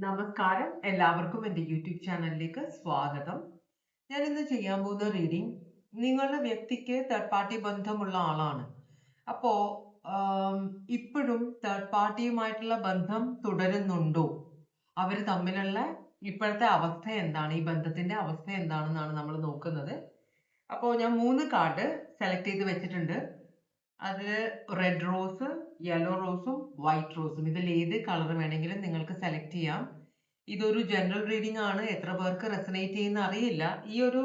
നമസ്കാരം, എല്ലാവർക്കും എൻ്റെ യൂട്യൂബ് ചാനലിലേക്ക് സ്വാഗതം. ഞാൻ ഇന്ന് ചെയ്യാൻ പോകുന്ന റീഡിംഗ് നിങ്ങളുടെ വ്യക്തിക്ക് തേർഡ് പാർട്ടി ബന്ധമുള്ള ആളാണ്. അപ്പോ ഇപ്പോഴും തേർഡ് പാർട്ടിയുമായിട്ടുള്ള ബന്ധം തുടരുന്നുണ്ടോ? അവർ തമ്മിലുള്ള ഇപ്പോഴത്തെ അവസ്ഥ എന്താണ്? ഈ ബന്ധത്തിന്റെ അവസ്ഥ എന്താണെന്നാണ് നമ്മൾ നോക്കുന്നത്. അപ്പോൾ ഞാൻ 3 കാർഡ് സെലക്ട് ചെയ്ത് വെച്ചിട്ടുണ്ട്. അതിൽ റെഡ് റോസ്, യെല്ലോ റോസും വൈറ്റ് റോസും, ഇതിൽ ഏത് കളർ വേണമെങ്കിലും നിങ്ങൾക്ക് സെലക്ട് ചെയ്യാം. ഇതൊരു ജനറൽ റീഡിംഗ് ആണ്. എത്ര പേർക്ക് റെസനേറ്റ് ചെയ്യുന്ന അറിയില്ല. ഈ ഒരു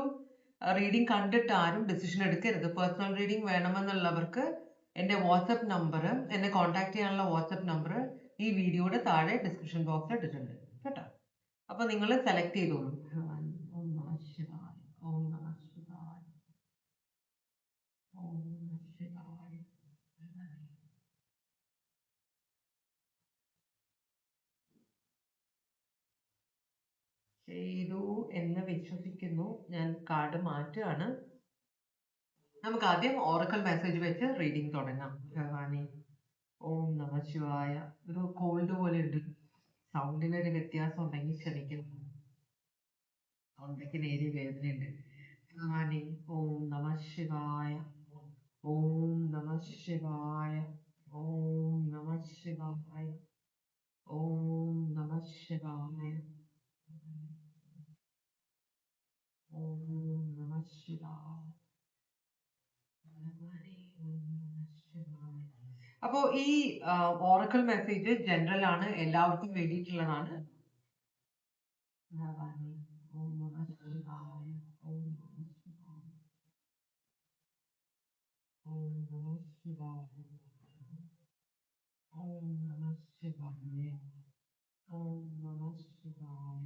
റീഡിംഗ് കണ്ടിട്ട് ആരും ഡിസിഷൻ എടുക്കരുത്. പേഴ്സണൽ റീഡിംഗ് വേണമെന്നുള്ളവർക്ക് എൻ്റെ വാട്സപ്പ് നമ്പർ, എന്നെ കോൺടാക്ട് ചെയ്യാനുള്ള വാട്സപ്പ് നമ്പർ ഈ വീഡിയോയുടെ താഴെ ഡിസ്ക്രിപ്ഷൻ ബോക്സിൽ ഇട്ടിട്ടുണ്ട് കേട്ടോ. അപ്പൊ നിങ്ങൾ സെലക്ട് ചെയ്തോളൂ. ഓം നമഃ ശിവായ, ഓം നമഃ ശിവായ, ഓം നമഃ ശിവായ. ചെയ്തു എന്ന് വിശ്വസിക്കുന്നു. ഞാൻ കാർഡ് മാറ്റുകയാണ്. നമുക്ക് ആദ്യം ഓറക്കൽ മെസ്സേജ് വെച്ച് റീഡിംഗ് തുടങ്ങാം. ഭഗവാനെ ഓം നമഃ ശിവായ. ഒരു കോൾഡ് പോലെ ഉണ്ട്, സൗണ്ടിനൊരു വ്യത്യാസം ഉണ്ടെങ്കിൽ ക്ഷമിക്കുന്നു. തൊണ്ടയ്ക്ക് നേരിയ വേദനയുണ്ട്. ഭഗവാനെ ഓം നമഃ ശിവായ, ഓം നമഃ ശിവായ, ഓം നമഃ ശിവായ, ഓം നമഃ ശിവായ, ഓം നമഃ ശിവായ. അപ്പോ ഈ ഓറക്കൽ മെസ്സേജ് ജനറൽ ആണ്, എല്ലാവർക്കും വേണ്ടിയിട്ടുള്ളതാണ്. ഓം നമഃ ശിവായ, ഓം നമഃ ശിവായ, ഓം നമഃ ശിവായ, ഓം നമഃ ശിവായ, ഓം നമഃ ശിവായ,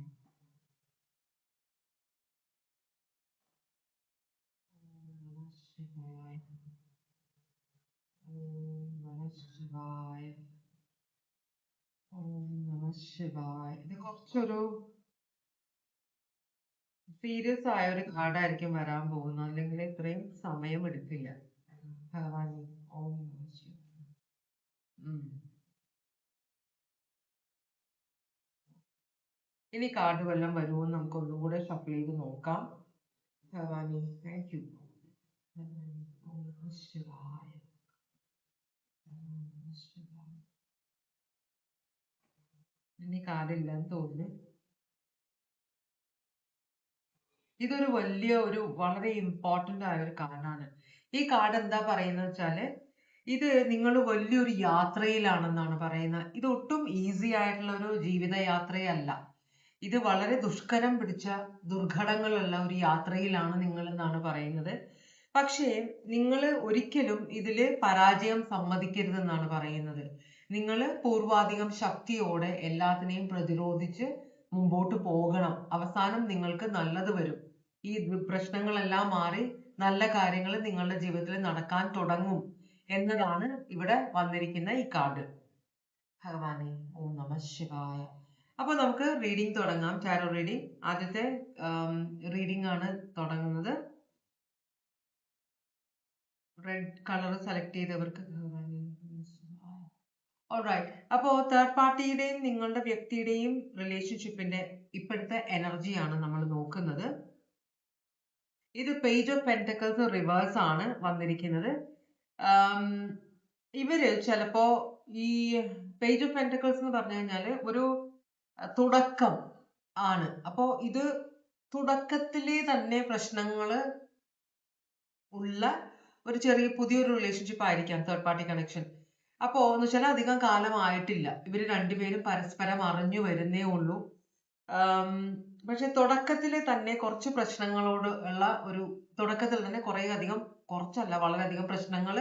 ഓം നമഃ ശിവായ, ഓം നമഃ ശിവായ, ഓം നമഃ ശിവായ. ഇത് കുറച്ചൊരു സീരിയസ് ആയ ഒരു കാർഡായിരിക്കും വരാൻ പോകുന്നത്, അല്ലെങ്കിൽ ഇത്രയും സമയം എടുക്കില്ല. ഭഗവാനെ ഓം നമഃ ശിവായ. ഇനി കാർഡ് വല്ലതും വരുമോ നമുക്ക് ഒന്നുകൂടെ ഷഫിൾ ചെയ്ത് നോക്കാം. ഭഗവാനെ താങ്ക് യു. ഓം നമഃ ശിവായ, ഓം നമഃ ശിവായ. ഇനി കാർഡ് ഇല്ലെന്ന് തോന്നുന്നു. ഇതൊരു വലിയ ഒരു വളരെ ഇമ്പോർട്ടന്റ് ആയ ഒരു കാർഡാണ്. ഈ കാർഡ് എന്താ പറയുന്നത് വെച്ചാല്, ഇത് നിങ്ങൾ വലിയൊരു യാത്രയിലാണെന്നാണ് പറയുന്നത്. ഇത് ഒട്ടും ഈസി ആയിട്ടുള്ള ഒരു ജീവിത യാത്രയല്ല. ഇത് വളരെ ദുഷ്കരം പിടിച്ച ദുർഘടങ്ങളുള്ള ഒരു യാത്രയിലാണ് നിങ്ങൾ എന്നാണ് പറയുന്നത്. പക്ഷേ നിങ്ങൾ ഒരിക്കലും ഇതില് പരാജയം സമ്മതിക്കരുതെന്നാണ് പറയുന്നത്. നിങ്ങൾ പൂർവാധികം ശക്തിയോടെ എല്ലാത്തിനെയും പ്രതിരോധിച്ച് മുമ്പോട്ട് പോകണം. അവസാനം നിങ്ങൾക്ക് നല്ലത് വരും. ഈ പ്രശ്നങ്ങളെല്ലാം മാറി നല്ല കാര്യങ്ങൾ നിങ്ങളുടെ ജീവിതത്തിൽ നടക്കാൻ തുടങ്ങും എന്നതാണ് ഇവിടെ വന്നിരിക്കുന്ന ഈ കാർഡ്. ഭഗവാനെ ഓം നമഃ ശിവായ. അപ്പൊ നമുക്ക് റീഡിംഗ് തുടങ്ങാം. Tarot reading. ആദ്യത്തെ റീഡിംഗ് ആണ് തുടങ്ങുന്നത്. റെഡ് കളർ സെലക്ട് ചെയ്തവർക്ക് ഓൾറൈറ്റ്. അപ്പോ തേർഡ് പാർട്ടിയുടെയും നിങ്ങളുടെ വ്യക്തിയുടെയും റിലേഷൻഷിപ്പിന്റെ ഇപ്പോഴത്തെ എനർജിയാണ് നമ്മൾ നോക്കുന്നത്. ഇത് പേജ് ഓഫ് പെന്റക്കിൾസ് റിവേഴ്സ് ആണ് വന്നിരിക്കുന്നത്. ഇവര് ചിലപ്പോ ഈ പേജ് ഓഫ് പെന്റക്കിൾസ് എന്ന് പറഞ്ഞു കഴിഞ്ഞാല് ഒരു തുടക്കം ആണ്. അപ്പോ ഇത് തുടക്കത്തിലെ തന്നെ പ്രശ്നങ്ങള് ഉള്ള ഒരു ചെറിയ പുതിയൊരു റിലേഷൻഷിപ്പ് ആയിരിക്കാം തേർഡ് പാർട്ടി കണക്ഷൻ. അപ്പോ എന്ന് വെച്ചാൽ അധികം കാലമായിട്ടില്ല, ഇവര് രണ്ടുപേരും പരസ്പരം അറിഞ്ഞു വരുന്നേ ഉള്ളൂ. പക്ഷെ തുടക്കത്തിൽ തന്നെ കുറച്ച് പ്രശ്നങ്ങളോട് ഉള്ള ഒരു തുടക്കത്തിൽ തന്നെ കുറച്ചല്ല വളരെയധികം പ്രശ്നങ്ങൾ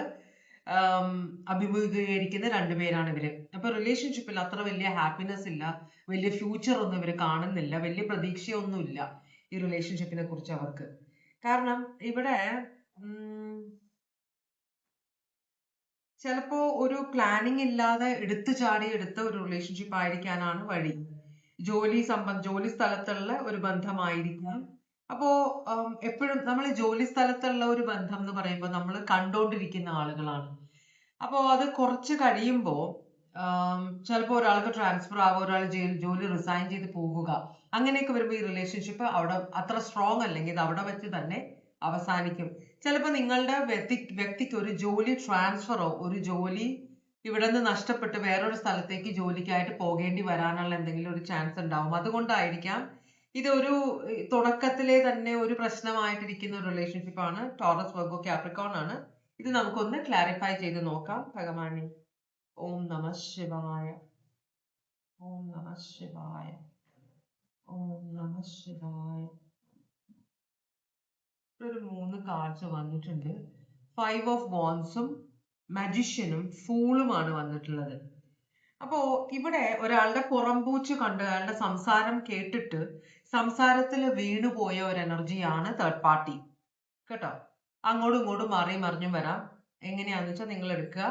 അഭിമുഖീകരിക്കുന്ന രണ്ടുപേരാണ് ഇവര്. അപ്പൊ റിലേഷൻഷിപ്പിൽ അത്ര വലിയ ഹാപ്പിനെസ് ഇല്ല, വലിയ ഫ്യൂച്ചർ ഒന്നും ഇവര് കാണുന്നില്ല, വലിയ പ്രതീക്ഷയൊന്നും ഇല്ല ഈ റിലേഷൻഷിപ്പിനെ കുറിച്ച് അവർക്ക്. കാരണം ഇവിടെ ചിലപ്പോ ഒരു പ്ലാനിങ് ഇല്ലാതെ എടുത്ത ഒരു റിലേഷൻഷിപ്പ് ആയിരിക്കാനാണ് വഴി. ജോലി സ്ഥലത്തുള്ള ഒരു ബന്ധമായിരിക്കാം. അപ്പോ എപ്പോഴും നമ്മൾ ജോലി സ്ഥലത്തുള്ള ഒരു ബന്ധം എന്ന് പറയുമ്പോൾ നമ്മൾ കണ്ടോണ്ടിരിക്കുന്ന ആളുകളാണ്. അപ്പോ അത് കുറച്ച് കഴിയുമ്പോൾ ചിലപ്പോൾ ഒരാൾക്ക് ട്രാൻസ്ഫർ ആവുക, ഒരാൾ ജോലി റിസൈൻ ചെയ്ത് പോവുക, അങ്ങനെയൊക്കെ വരുമ്പോൾ ഈ റിലേഷൻഷിപ്പ് അവിടെ അത്ര സ്ട്രോങ് അല്ലെങ്കിൽ ഇത് അവിടെ വെച്ച് തന്നെ അവസാനിക്കും. ചിലപ്പോൾ നിങ്ങളുടെ വ്യക്തിക്ക് ഒരു ജോലി ട്രാൻസ്ഫറോ ഒരു ജോലി ഇവിടെ നിന്ന് നഷ്ടപ്പെട്ട് വേറൊരു സ്ഥലത്തേക്ക് ജോലിക്കായിട്ട് പോകേണ്ടി വരാനുള്ള എന്തെങ്കിലും ഒരു ചാൻസ് ഉണ്ടാവും. അതുകൊണ്ടായിരിക്കാം ഇതൊരു തുടക്കത്തിലെ തന്നെ ഒരു പ്രശ്നമായിട്ടിരിക്കുന്ന ഒരു റിലേഷൻഷിപ്പ് ആണ്. ടോറസ്, വെർഗോ, കാപ്രിക്കോൺ ആണ്. ഇത് നമുക്കൊന്ന് ക്ലാരിഫൈ ചെയ്ത് നോക്കാം. ഭഗവാനെ ഓം നമ ശിവായ, ഓം നമ ശിവായ, ഓം നമ ശിവായ. ഒരു 3 കാർഡ്സ് വന്നിട്ടുണ്ട്. 5 ഓഫ് വാൻസും മജിഷ്യനും ഫൂളുമാണ് വന്നിട്ടുള്ളത്. അപ്പോ ഇവിടെ ഒരാളുടെ പുറംപൂച്ച് കണ്ട് അയാളുടെ സംസാരം കേട്ടിട്ട് സംസാരത്തിൽ വീണുപോയ ഒരു എനർജിയാണ് തേർഡ് പാർട്ടി കേട്ടോ. അങ്ങോട്ടും ഇങ്ങോട്ടും മാറിയും മറിഞ്ഞും വരാം. എങ്ങനെയാന്ന് വെച്ചാൽ നിങ്ങൾ എടുക്കുക.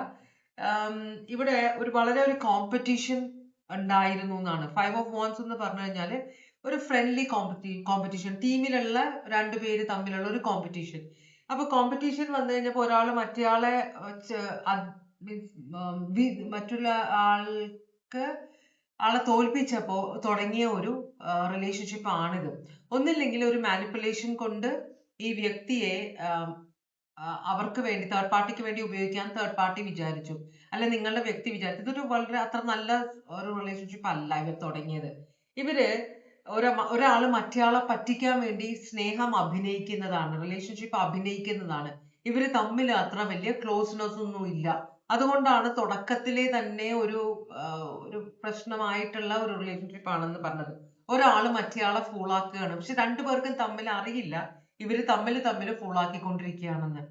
ഇവിടെ വളരെ ഒരു കോമ്പറ്റീഷൻ ഉണ്ടായിരുന്നു എന്നാണ്. 5 ഓഫ് വാൻസ് എന്ന് പറഞ്ഞു കഴിഞ്ഞാൽ ഒരു ഫ്രണ്ട്ലി കോമ്പറ്റീഷൻ, ടീമിലുള്ള 2 പേര് തമ്മിലുള്ള ഒരു കോമ്പറ്റീഷൻ. അപ്പൊ കോമ്പറ്റീഷൻ വന്നു കഴിഞ്ഞപ്പോ ഒരാള് മറ്റേയാളെ മറ്റുള്ള ആളെ തോൽപ്പിച്ചപ്പോ തുടങ്ങിയ ഒരു റിലേഷൻഷിപ്പ് ആണിത്. ഒന്നില്ലെങ്കിൽ ഒരു മാനിപ്പുലേഷൻ കൊണ്ട് ഈ വ്യക്തിയെ അവർക്ക് വേണ്ടി, തേർഡ് പാർട്ടിക്ക് വേണ്ടി ഉപയോഗിക്കാൻ തേർഡ് പാർട്ടി വിചാരിച്ചു, അല്ല നിങ്ങളുടെ വ്യക്തി വിചാരിച്ചു. ഇതൊരു വളരെ അത്ര നല്ല ഒരു റിലേഷൻഷിപ്പ് അല്ല ഇവർ തുടങ്ങിയത്. ഇവര് ഒരാള് മറ്റേയാളെ പറ്റിക്കാൻ വേണ്ടി സ്നേഹം അഭിനയിക്കുന്നതാണ്, റിലേഷൻഷിപ്പ് അഭിനയിക്കുന്നതാണ്. ഇവര് തമ്മിൽ അത്ര വലിയ ക്ലോസ്നെസ് ഒന്നും ഇല്ല. അതുകൊണ്ടാണ് തുടക്കത്തിലെ തന്നെ ഒരു പ്രശ്നമായിട്ടുള്ള ഒരു റിലേഷൻഷിപ്പ് ആണെന്ന് പറഞ്ഞത്. ഒരാള് മറ്റേയാളെ ഫൂളാക്കുകയാണ്, പക്ഷെ 2 പേർക്കും തമ്മിൽ അറിയില്ല ഇവര് തമ്മിൽ ഫൂളാക്കിക്കൊണ്ടിരിക്കുകയാണെന്ന്.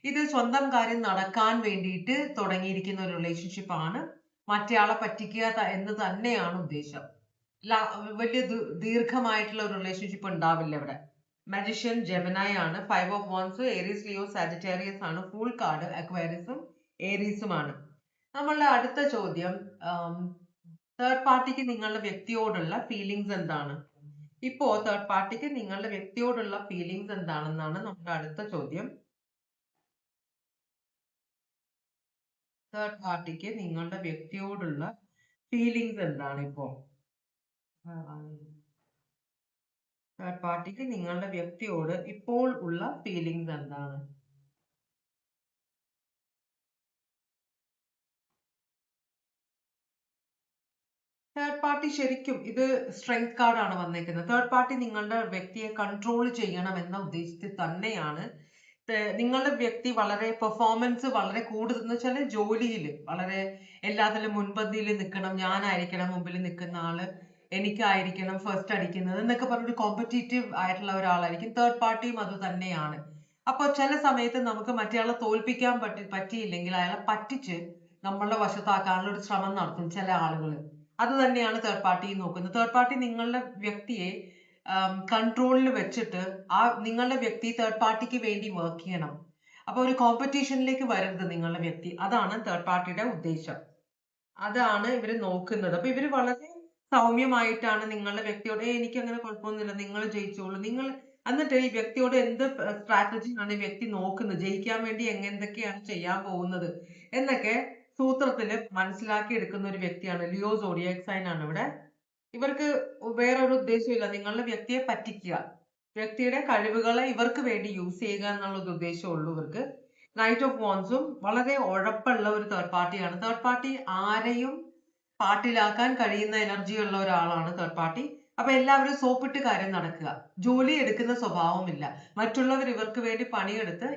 ഇത് സ്വന്തം കാര്യം നടക്കാൻ വേണ്ടിയിട്ട് തുടങ്ങിയിരിക്കുന്ന ഒരു റിലേഷൻഷിപ്പ് ആണ്. മറ്റേയാളെ പറ്റിക്കുക എന്ന് തന്നെയാണ് ഉദ്ദേശം. വലിയ ദീർഘമായിട്ടുള്ള ഒരു റിലേഷൻഷിപ്പ് ഉണ്ടാവില്ല ഇവിടെ. മജിഷ്യൻ ജെമിനായി ആണ്. 5 of wands Aries, Leo, Sagittarius ആണ്. ഫുൾ കാർഡ് അക്വേറിയസും ഏരീസുമാണ്. നമ്മളുടെ അടുത്ത ചോദ്യം, തേർഡ് പാർട്ടിക്ക് നിങ്ങളുടെ വ്യക്തിയോടുള്ള ഫീലിങ്സ് എന്താണ്? ഇപ്പോ തേർഡ് പാർട്ടിക്ക് നിങ്ങളുടെ വ്യക്തിയോടുള്ള ഫീലിങ്സ് എന്താണെന്നാണ് നമ്മുടെ അടുത്ത ചോദ്യം. തേർഡ് പാർട്ടിക്ക് നിങ്ങളുടെ വ്യക്തിയോടുള്ള ഫീലിങ്സ് എന്താണ് ഇപ്പോ? തേർഡ് പാർട്ടിക്ക് നിങ്ങളുടെ വ്യക്തിയോട് ഇപ്പോൾ ഉള്ള ഫീലിങ്സ് എന്താണ്? തേർഡ് പാർട്ടി ശരിക്കും ഇത് സ്ട്രെങ്ത് കാർഡ് ആണ് വന്നേക്കുന്നത്. തേർഡ് പാർട്ടി നിങ്ങളുടെ വ്യക്തിയെ കൺട്രോൾ ചെയ്യണം എന്ന ഉദ്ദേശത്തിൽ തന്നെയാണ്. നിങ്ങളുടെ വ്യക്തി വളരെ പെർഫോമൻസ് വളരെ കൂടുതൽ എന്ന് വെച്ചാൽ ജോലിയിൽ വളരെ എല്ലാത്തിലും മുൻപന്തിയിൽ നിൽക്കണം, ഞാനായിരിക്കണം മുമ്പിൽ നിൽക്കുന്ന ആള്, എനിക്കായിരിക്കണം ഫസ്റ്റ് അടിക്കുന്നത് എന്നൊക്കെ പറഞ്ഞൊരു കോമ്പറ്റീറ്റീവ് ആയിട്ടുള്ള ഒരാളായിരിക്കും. തേർഡ് പാർട്ടിയും അത് തന്നെയാണ്. അപ്പൊ ചില സമയത്ത് നമുക്ക് മറ്റേയാളെ തോൽപ്പിക്കാൻ പറ്റിയില്ലെങ്കിൽ അയാളെ പറ്റിച്ച് നമ്മളുടെ വശത്താക്കാനുള്ള ഒരു ശ്രമം നടത്തും ചില ആളുകൾ. അത് തന്നെയാണ് തേർഡ് പാർട്ടി നോക്കുന്നത്. തേർഡ് പാർട്ടി നിങ്ങളുടെ വ്യക്തിയെ കൺട്രോളിൽ വെച്ചിട്ട് നിങ്ങളുടെ വ്യക്തി തേർഡ് പാർട്ടിക്ക് വേണ്ടി വർക്ക് ചെയ്യണം. അപ്പൊ ഒരു കോമ്പറ്റീഷനിലേക്ക് വരരുത് നിങ്ങളുടെ വ്യക്തി. അതാണ് തേർഡ് പാർട്ടിയുടെ ഉദ്ദേശം. അതാണ് ഇവര് നോക്കുന്നത്. അപ്പൊ ഇവര് വളരെ സൗമ്യമായിട്ടാണ് നിങ്ങളുടെ വ്യക്തിയോട് എനിക്ക് അങ്ങനെ കുഴപ്പമൊന്നുമില്ല, നിങ്ങൾ ജയിച്ചോളൂ, നിങ്ങൾ എന്നിട്ട് ഈ വ്യക്തിയോട് എന്ത് സ്ട്രാറ്റജിയാണ് ഈ വ്യക്തി നോക്കുന്നത്, ജയിക്കാൻ വേണ്ടി എന്തൊക്കെയാണ് ചെയ്യാൻ പോകുന്നത് എന്നൊക്കെ സൂത്രത്തില് മനസ്സിലാക്കി എടുക്കുന്ന ഒരു വ്യക്തിയാണ്. ലിയോ സോഡിയാക് സൈൻ ആണ് ഇവിടെ. ഇവർക്ക് വേറൊരു ഉദ്ദേശമില്ല, നിങ്ങളുടെ വ്യക്തിയെ പറ്റിക്കുക, വ്യക്തിയുടെ കഴിവുകളെ ഇവർക്ക് വേണ്ടി യൂസ് ചെയ്യുക എന്നുള്ള ഉദ്ദേശമുള്ളൂ ഇവർക്ക്. നൈറ്റ് ഓഫ് വാൻസും വളരെ ഉഴപ്പുള്ള ഒരു തേർഡ് പാർട്ടിയാണ്. തേർഡ് പാർട്ടി ആരെയും പാട്ടിലാക്കാൻ കഴിയുന്ന എനർജി ഉള്ള ഒരാളാണ് തേർഡ് പാർട്ടി. അപ്പൊ എല്ലാവരും സോപ്പിട്ട് കാര്യം നടക്കുക, ജോലി എടുക്കുന്ന സ്വഭാവമില്ല. മറ്റുള്ളവർ ഇവർക്ക് വേണ്ടി പണിയെടുത്ത്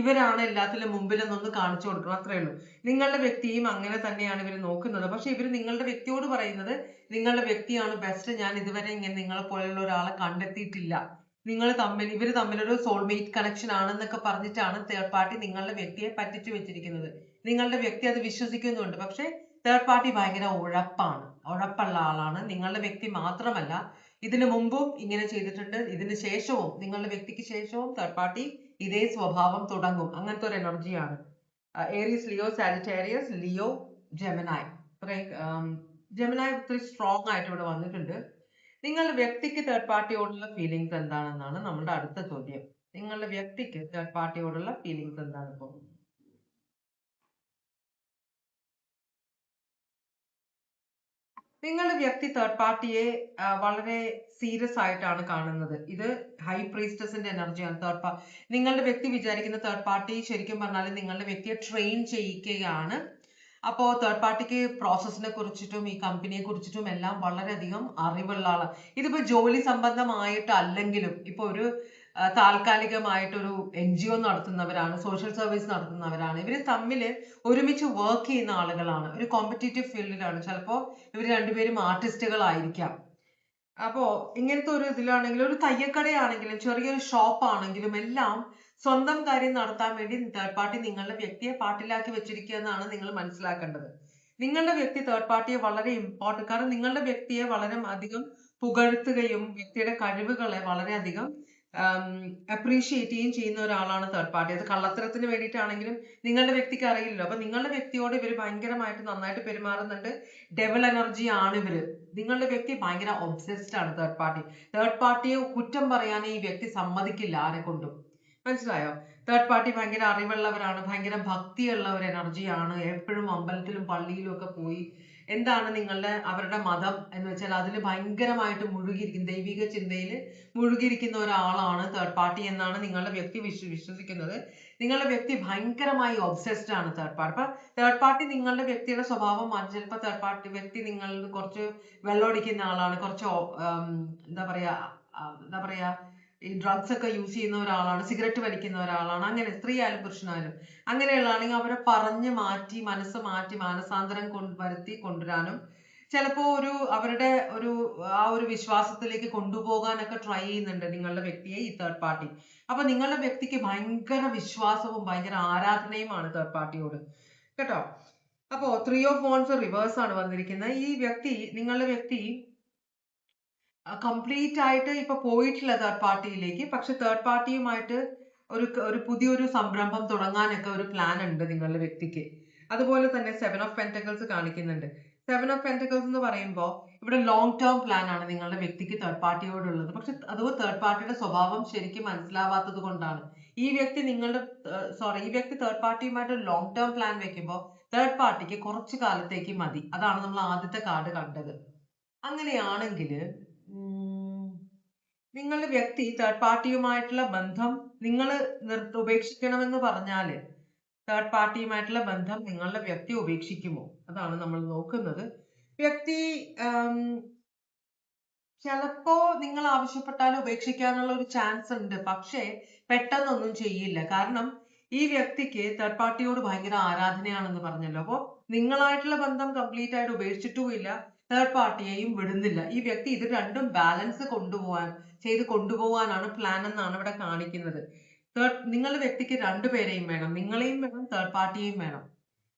ഇവരാണ് എല്ലാത്തിലും മുമ്പിൽ നിന്നൊന്ന് കാണിച്ചു കൊടുക്കണം, അത്രേ ഉള്ളൂ. നിങ്ങളുടെ വ്യക്തിയും അങ്ങനെ തന്നെയാണ് ഇവർ നോക്കുന്നത്. പക്ഷെ ഇവർ നിങ്ങളുടെ വ്യക്തിയോട് പറയുന്നത് നിങ്ങളുടെ വ്യക്തിയാണ് ബെസ്റ്റ്, ഞാൻ ഇതുവരെ ഇങ്ങനെ നിങ്ങളെ പോലെയുള്ള ഒരാളെ കണ്ടെത്തിയിട്ടില്ല, ഇവർ തമ്മിലൊരു സോൾമേറ്റ് കണക്ഷൻ ആണെന്നൊക്കെ പറഞ്ഞിട്ടാണ് തേർഡ് പാർട്ടി നിങ്ങളുടെ വ്യക്തിയെ പറ്റിച്ചു വെച്ചിരിക്കുന്നത്. നിങ്ങളുടെ വ്യക്തി അത് വിശ്വസിക്കുന്നുണ്ട്. പക്ഷെ തേർഡ് പാർട്ടി ഭയങ്കര ഉഴപ്പുള്ള ആളാണ്. നിങ്ങളുടെ വ്യക്തി മാത്രമല്ല, ഇതിനു മുമ്പും ഇങ്ങനെ ചെയ്തിട്ടുണ്ട്, ഇതിന് ശേഷവും നിങ്ങളുടെ വ്യക്തിക്ക് ശേഷവും തേർഡ് പാർട്ടി ഇതേ സ്വഭാവം തുടങ്ങും. അങ്ങനത്തെ ഒരു എനർജിയാണ്. Aries, Leo, Sagittarius, Leo, Gemini. Gemini ഇത്തിരി സ്ട്രോങ് ആയിട്ട് ഇവിടെ വന്നിട്ടുണ്ട്. നിങ്ങളുടെ വ്യക്തിക്ക് തേർഡ് പാർട്ടിയോടുള്ള ഫീലിങ്സ് എന്താണെന്നാണ് നമ്മുടെ അടുത്ത ചോദ്യം. നിങ്ങളുടെ വ്യക്തിക്ക് തേർഡ് പാർട്ടിയോടുള്ള ഫീലിങ്സ് എന്താണ് ഇപ്പോൾ? നിങ്ങളുടെ വ്യക്തി തേർഡ് പാർട്ടിയെ വളരെ സീരിയസ് ആയിട്ടാണ് കാണുന്നത്. ഇത് ഹൈ പ്രീസ്റ്റസിന്റെ എനർജിയാണ്. നിങ്ങളുടെ വ്യക്തി വിചാരിക്കുന്ന തേർഡ് പാർട്ടി ശരിക്കും പറഞ്ഞാൽ നിങ്ങളുടെ വ്യക്തിയെ ട്രെയിൻ ചെയ്യിക്കുകയാണ്. അപ്പോ തേർഡ് പാർട്ടിക്ക് പ്രോസസ്സിനെ കുറിച്ചിട്ടും ഈ കമ്പനിയെ കുറിച്ചിട്ടും എല്ലാം വളരെയധികം അറിവുള്ള ആളാണ്. ഇതിപ്പോ ജോലി സംബന്ധമായിട്ടല്ലെങ്കിലും ഇപ്പൊ ഒരു താൽക്കാലികമായിട്ടൊരു NGO നടത്തുന്നവരാണ്, സോഷ്യൽ സർവീസ് നടത്തുന്നവരാണ്. ഇവര് തമ്മിൽ ഒരുമിച്ച് വർക്ക് ചെയ്യുന്ന ആളുകളാണ്. ഒരു കോമ്പറ്റീറ്റീവ് ഫീൽഡിലാണ്. ചിലപ്പോ ഇവർ രണ്ടുപേരും ആർട്ടിസ്റ്റുകളായിരിക്കാം. അപ്പോ ഇങ്ങനത്തെ ഒരു ഇതിലാണെങ്കിലും ഒരു തയ്യക്കടയാണെങ്കിലും ചെറിയൊരു ഷോപ്പ് ആണെങ്കിലും എല്ലാം സ്വന്തം കാര്യം നടത്താൻ വേണ്ടി തേർഡ് പാർട്ടി നിങ്ങളുടെ വ്യക്തിയെ പാട്ടിലാക്കി വെച്ചിരിക്കുക എന്നാണ് നിങ്ങൾ മനസ്സിലാക്കേണ്ടത്. നിങ്ങളുടെ വ്യക്തി തേർഡ് പാർട്ടിയെ വളരെ ഇമ്പോർട്ടന്റ്, കാരണം നിങ്ങളുടെ വ്യക്തിയെ വളരെ അധികം പുകഴ്ത്തുകയും വ്യക്തിയുടെ കഴിവുകളെ വളരെയധികം അപ്രീഷിയേറ്റ് ചെയ്യുന്ന ഒരാളാണ് തേർഡ് പാർട്ടി. അത് കള്ളത്തരത്തിന് വേണ്ടിയിട്ടാണെങ്കിലും നിങ്ങളുടെ വ്യക്തിക്ക് അറിയില്ലല്ലോ. അപ്പൊ നിങ്ങളുടെ വ്യക്തിയോട് ഇവര് ഭയങ്കരമായിട്ട് നന്നായിട്ട് പെരുമാറുന്നുണ്ട്. ഡെവൽ എനർജി ആണ് ഇവര്. നിങ്ങളുടെ വ്യക്തി ഭയങ്കര ഒബ്സെസ്ഡ് ആണ് തേർഡ് പാർട്ടി. തേർഡ് പാർട്ടിയെ കുറ്റം പറയാനേ ഈ വ്യക്തി സമ്മതിക്കില്ല ആരെ കൊണ്ടും. മനസ്സിലായോ? തേർഡ് പാർട്ടി ഭയങ്കര അറിവുള്ളവരാണ്, ഭയങ്കര ഭക്തിയുള്ള ഒരു എനർജിയാണ്. എപ്പോഴും അമ്പലത്തിലും പള്ളിയിലും ഒക്കെ പോയി എന്താണ് അവരുടെ മതം എന്ന് വെച്ചാൽ അതിൽ ഭയങ്കരമായിട്ട് മുഴുകിയിരിക്കുന്ന ദൈവിക ചിന്തയിൽ മുഴുകിയിരിക്കുന്ന ഒരാളാണ് തേർഡ് പാർട്ടി എന്നാണ് നിങ്ങളുടെ വ്യക്തി വിശ്വസിക്കുന്നത്. നിങ്ങളുടെ വ്യക്തി ഭയങ്കരമായി ഒബ്സെസ്ഡ് ആണ് തേർഡ് പാർട്ടി. അപ്പൊ തേർഡ് പാർട്ടി നിങ്ങളുടെ വ്യക്തിയുടെ സ്വഭാവം മാറ്റി. ചിലപ്പോൾ തേർഡ് പാർട്ടി വ്യക്തി നിങ്ങൾ കുറച്ച് വെള്ളമടിക്കുന്ന ആളാണ്, കുറച്ച് എന്താ പറയാ ഈ ഡ്രഗ്സ് ഒക്കെ യൂസ് ചെയ്യുന്ന ഒരാളാണ്, സിഗരറ്റ് വലിക്കുന്ന ഒരാളാണ്, അങ്ങനെ സ്ത്രീയായാലും പുരുഷനായാലും അങ്ങനെയുള്ളതാണെങ്കിൽ അവരെ പറഞ്ഞ് മാറ്റി മനസ്സ് മാറ്റി മാനസാന്തരം വരുത്തി കൊണ്ടുവരാനും ചിലപ്പോ അവരുടെ ആ ഒരു വിശ്വാസത്തിലേക്ക് കൊണ്ടുപോകാനൊക്കെ ട്രൈ ചെയ്യുന്നുണ്ട് നിങ്ങളുടെ വ്യക്തിയെ ഈ തേർഡ് പാർട്ടി. അപ്പൊ നിങ്ങളുടെ വ്യക്തിക്ക് ഭയങ്കര വിശ്വാസവും ഭയങ്കര ആരാധനയുമാണ് തേർഡ് പാർട്ടിയോട്, കേട്ടോ. അപ്പോ 3 of Wands റിവേഴ്സ് ആണ് വന്നിരിക്കുന്നത്. നിങ്ങളുടെ വ്യക്തി കംപ്ലീറ്റ് ആയിട്ട് ഇപ്പൊ പോയിട്ടില്ല തേർഡ് പാർട്ടിയിലേക്ക്. പക്ഷെ തേർഡ് പാർട്ടിയുമായിട്ട് ഒരു പുതിയൊരു സംരംഭം തുടങ്ങാനൊക്കെ ഒരു പ്ലാൻ ഉണ്ട് നിങ്ങളുടെ വ്യക്തിക്ക്. അതുപോലെ തന്നെ 7 of Pentacles കാണിക്കുന്നുണ്ട്. 7 of Pentacles എന്ന് പറയുമ്പോൾ ഇവിടെ ലോങ് ടേം പ്ലാൻ ആണ് നിങ്ങളുടെ വ്യക്തിക്ക് തേർഡ് പാർട്ടിയോടുള്ളത്. പക്ഷെ അത് തേർഡ് പാർട്ടിയുടെ സ്വഭാവം ശരിക്കും മനസ്സിലാവാത്തത് കൊണ്ടാണ് ഈ വ്യക്തി തേർഡ് പാർട്ടിയുമായിട്ട് ലോങ് ടേം പ്ലാൻ വെക്കുമ്പോൾ തേർഡ് പാർട്ടിക്ക് കുറച്ചു കാലത്തേക്ക് മതി. അതാണ് നമ്മൾ ആദ്യത്തെ കാർഡ് കണ്ടത്. അങ്ങനെയാണെങ്കിൽ നിങ്ങളുടെ വ്യക്തി തേർഡ് പാർട്ടിയുമായിട്ടുള്ള ബന്ധം നിങ്ങൾ ഉപേക്ഷിക്കണമെന്ന് പറഞ്ഞാല് തേർഡ് പാർട്ടിയുമായിട്ടുള്ള ബന്ധം നിങ്ങളുടെ വ്യക്തി ഉപേക്ഷിക്കുമോ? അതാണ് നമ്മൾ നോക്കുന്നത്. വ്യക്തി ചിലപ്പോ നിങ്ങൾ ആവശ്യപ്പെട്ടാൽ ഉപേക്ഷിക്കാനുള്ള ഒരു ചാൻസ് ഉണ്ട്. പക്ഷേ പെട്ടെന്നൊന്നും ചെയ്യില്ല. കാരണം ഈ വ്യക്തിക്ക് തേർഡ് പാർട്ടിയോട് ഭയങ്കര ആരാധനയാണെന്ന് പറഞ്ഞല്ലോ. അപ്പോ നിങ്ങളായിട്ടുള്ള ബന്ധം കംപ്ലീറ്റ് ആയിട്ട് ഉപേക്ഷിച്ചിട്ടുമില്ല, തേർഡ് പാർട്ടിയെയും വിടുന്നില്ല. ഈ വ്യക്തി ഇത് രണ്ടും ബാലൻസ് കൊണ്ടുപോകാനാണ് പ്ലാൻ എന്നാണ് ഇവിടെ കാണിക്കുന്നത്. നിങ്ങളുടെ വ്യക്തിക്ക് രണ്ടുപേരെയും വേണം, നിങ്ങളെയും വേണം തേർഡ് പാർട്ടിയെയും വേണം.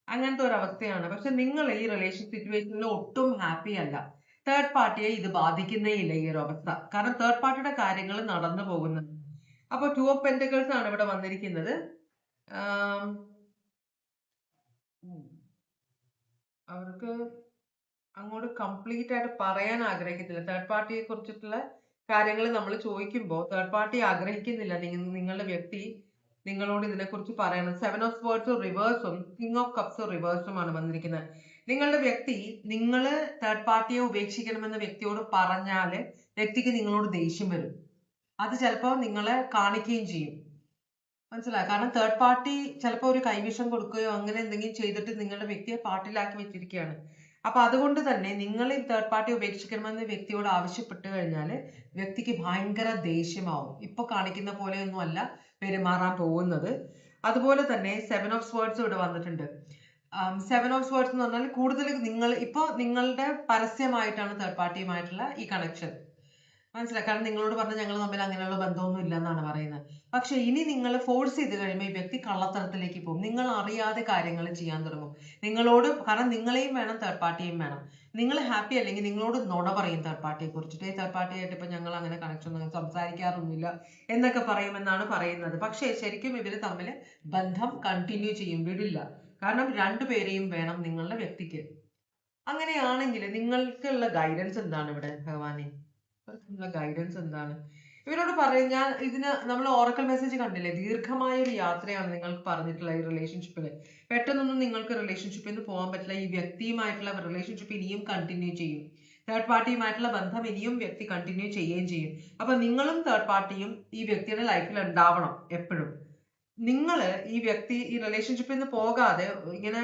അങ്ങനത്തെ ഒരു അവസ്ഥയാണ്. പക്ഷെ നിങ്ങൾ ഈ റിലേഷൻ സിറ്റുവേഷനിൽ ഒട്ടും ഹാപ്പി അല്ല. തേർഡ് പാർട്ടിയെ ഇത് ബാധിക്കുന്നേ ഇല്ല ഈ ഒരു അവസ്ഥ. കാരണം തേർഡ് പാർട്ടിയുടെ കാര്യങ്ങൾ നടന്നു പോകുന്നുണ്ട്. അപ്പൊ 2 of Pentacles ആണ് ഇവിടെ വന്നിരിക്കുന്നത്. അവർക്ക് അങ്ങോട്ട് കംപ്ലീറ്റ് ആയിട്ട് പറയാൻ ആഗ്രഹിക്കുന്നില്ല. തേർഡ് പാർട്ടിയെ കുറിച്ചിട്ടുള്ള കാര്യങ്ങൾ നമ്മൾ ചോദിക്കുമ്പോൾ തേർഡ് പാർട്ടി ആഗ്രഹിക്കുന്നില്ല നിങ്ങളുടെ വ്യക്തി നിങ്ങളോട് ഇതിനെക്കുറിച്ച് പറയണം. 7 of Swords റിവേഴ്സും King of Cups റിവേഴ്സുമാണ് വന്നിരിക്കുന്നത്. നിങ്ങളുടെ വ്യക്തി തേർഡ് പാർട്ടിയെ ഉപേക്ഷിക്കണമെന്ന് വ്യക്തിയോട് പറഞ്ഞാല് വ്യക്തിക്ക് നിങ്ങളോട് ദേഷ്യം വരും. അത് ചിലപ്പോൾ നിങ്ങളെ കാണിക്കുകയും ചെയ്യും. മനസ്സിലായോ? കാരണം തേർഡ് പാർട്ടി ചിലപ്പോൾ ഒരു കൈവിഷം കൊടുക്കുകയോ അങ്ങനെ എന്തെങ്കിലും ചെയ്തിട്ട് നിങ്ങളുടെ വ്യക്തിയെ പാട്ടിലാക്കി വെച്ചിരിക്കുകയാണ്. അപ്പൊ അതുകൊണ്ട് തന്നെ നിങ്ങൾ ഈ തേർഡ് പാർട്ടി ഉപേക്ഷിക്കണമെന്ന് വ്യക്തിയോട് ആവശ്യപ്പെട്ട് കഴിഞ്ഞാൽ വ്യക്തിക്ക് ഭയങ്കര ദേഷ്യമാവും. ഇപ്പൊ കാണിക്കുന്ന പോലെയൊന്നും അല്ല പെരുമാറാൻ പോകുന്നത്. അതുപോലെ തന്നെ 7 of Swords ഇവിടെ വന്നിട്ടുണ്ട്. 7 of Swords എന്ന് പറഞ്ഞാൽ കൂടുതൽ നിങ്ങളുടെ പരസ്യമായിട്ടാണ് തേർഡ് പാർട്ടിയുമായിട്ടുള്ള ഈ കണക്ഷൻ. മനസ്സിലായി? കാരണം നിങ്ങളോട് പറഞ്ഞ ഞങ്ങൾ തമ്മിൽ അങ്ങനെയുള്ള ബന്ധമൊന്നും ഇല്ല എന്നാണ് പറയുന്നത്. പക്ഷെ ഇനി നിങ്ങൾ ഫോഴ്സ് ചെയ്ത് കഴിയുമ്പോൾ ഈ വ്യക്തി കള്ളത്തരത്തിലേക്ക് പോകും. നിങ്ങൾ അറിയാതെ കാര്യങ്ങൾ ചെയ്യാൻ തുടങ്ങും കാരണം നിങ്ങളെയും വേണം തേർഡ് പാർട്ടിയും വേണം. നിങ്ങൾ ഹാപ്പി അല്ലെങ്കിൽ നിങ്ങളോട് നുണ പറയും തേർഡ് പാർട്ടിയെ കുറിച്ചിട്ട്. തേർഡ് പാർട്ടിയായിട്ട് ഇപ്പൊ ഞങ്ങൾ അങ്ങനെ കണക്ഷൻ ഒന്നും സംസാരിക്കാറൊന്നുമില്ല എന്നൊക്കെ പറയുമെന്നാണ് പറയുന്നത്. പക്ഷെ ശരിക്കും ഇവര് തമ്മിൽ ബന്ധം കണ്ടിന്യൂ ചെയ്യും, വിടില്ല. കാരണം രണ്ടുപേരെയും വേണം നിങ്ങളുടെ വ്യക്തിക്ക്. അങ്ങനെയാണെങ്കിൽ നിങ്ങൾക്കുള്ള ഗൈഡൻസ് എന്താണ് ഇവിടെ ഭഗവാനെ? ഗൈഡൻസ് എന്താണ് ഇവരോട് ഞാൻ നമ്മൾ ഓറക്കൽ മെസ്സേജ് കണ്ടില്ലേ? ദീർഘമായ ഒരു യാത്രയാണ് നിങ്ങൾക്ക് പറഞ്ഞിട്ടുള്ള ഈ റിലേഷൻഷിപ്പില്. പെട്ടെന്നൊന്നും നിങ്ങൾക്ക് റിലേഷൻഷിപ്പിൽ നിന്ന് പോകാൻ പറ്റില്ല. ഈ വ്യക്തിയുമായിട്ടുള്ള റിലേഷൻഷിപ്പ് ഇനിയും കണ്ടിന്യൂ ചെയ്യും. തേർഡ് പാർട്ടിയുമായിട്ടുള്ള ബന്ധം ഇനിയും വ്യക്തി കണ്ടിന്യൂ ചെയ്യുകയും ചെയ്യും. അപ്പൊ നിങ്ങളും തേർഡ് പാർട്ടിയും ഈ വ്യക്തിയുടെ ലൈഫിൽ ഉണ്ടാവണം എപ്പോഴും. നിങ്ങൾ ഈ വ്യക്തി ഈ റിലേഷൻഷിപ്പിൽ നിന്ന് പോകാതെ ഇങ്ങനെ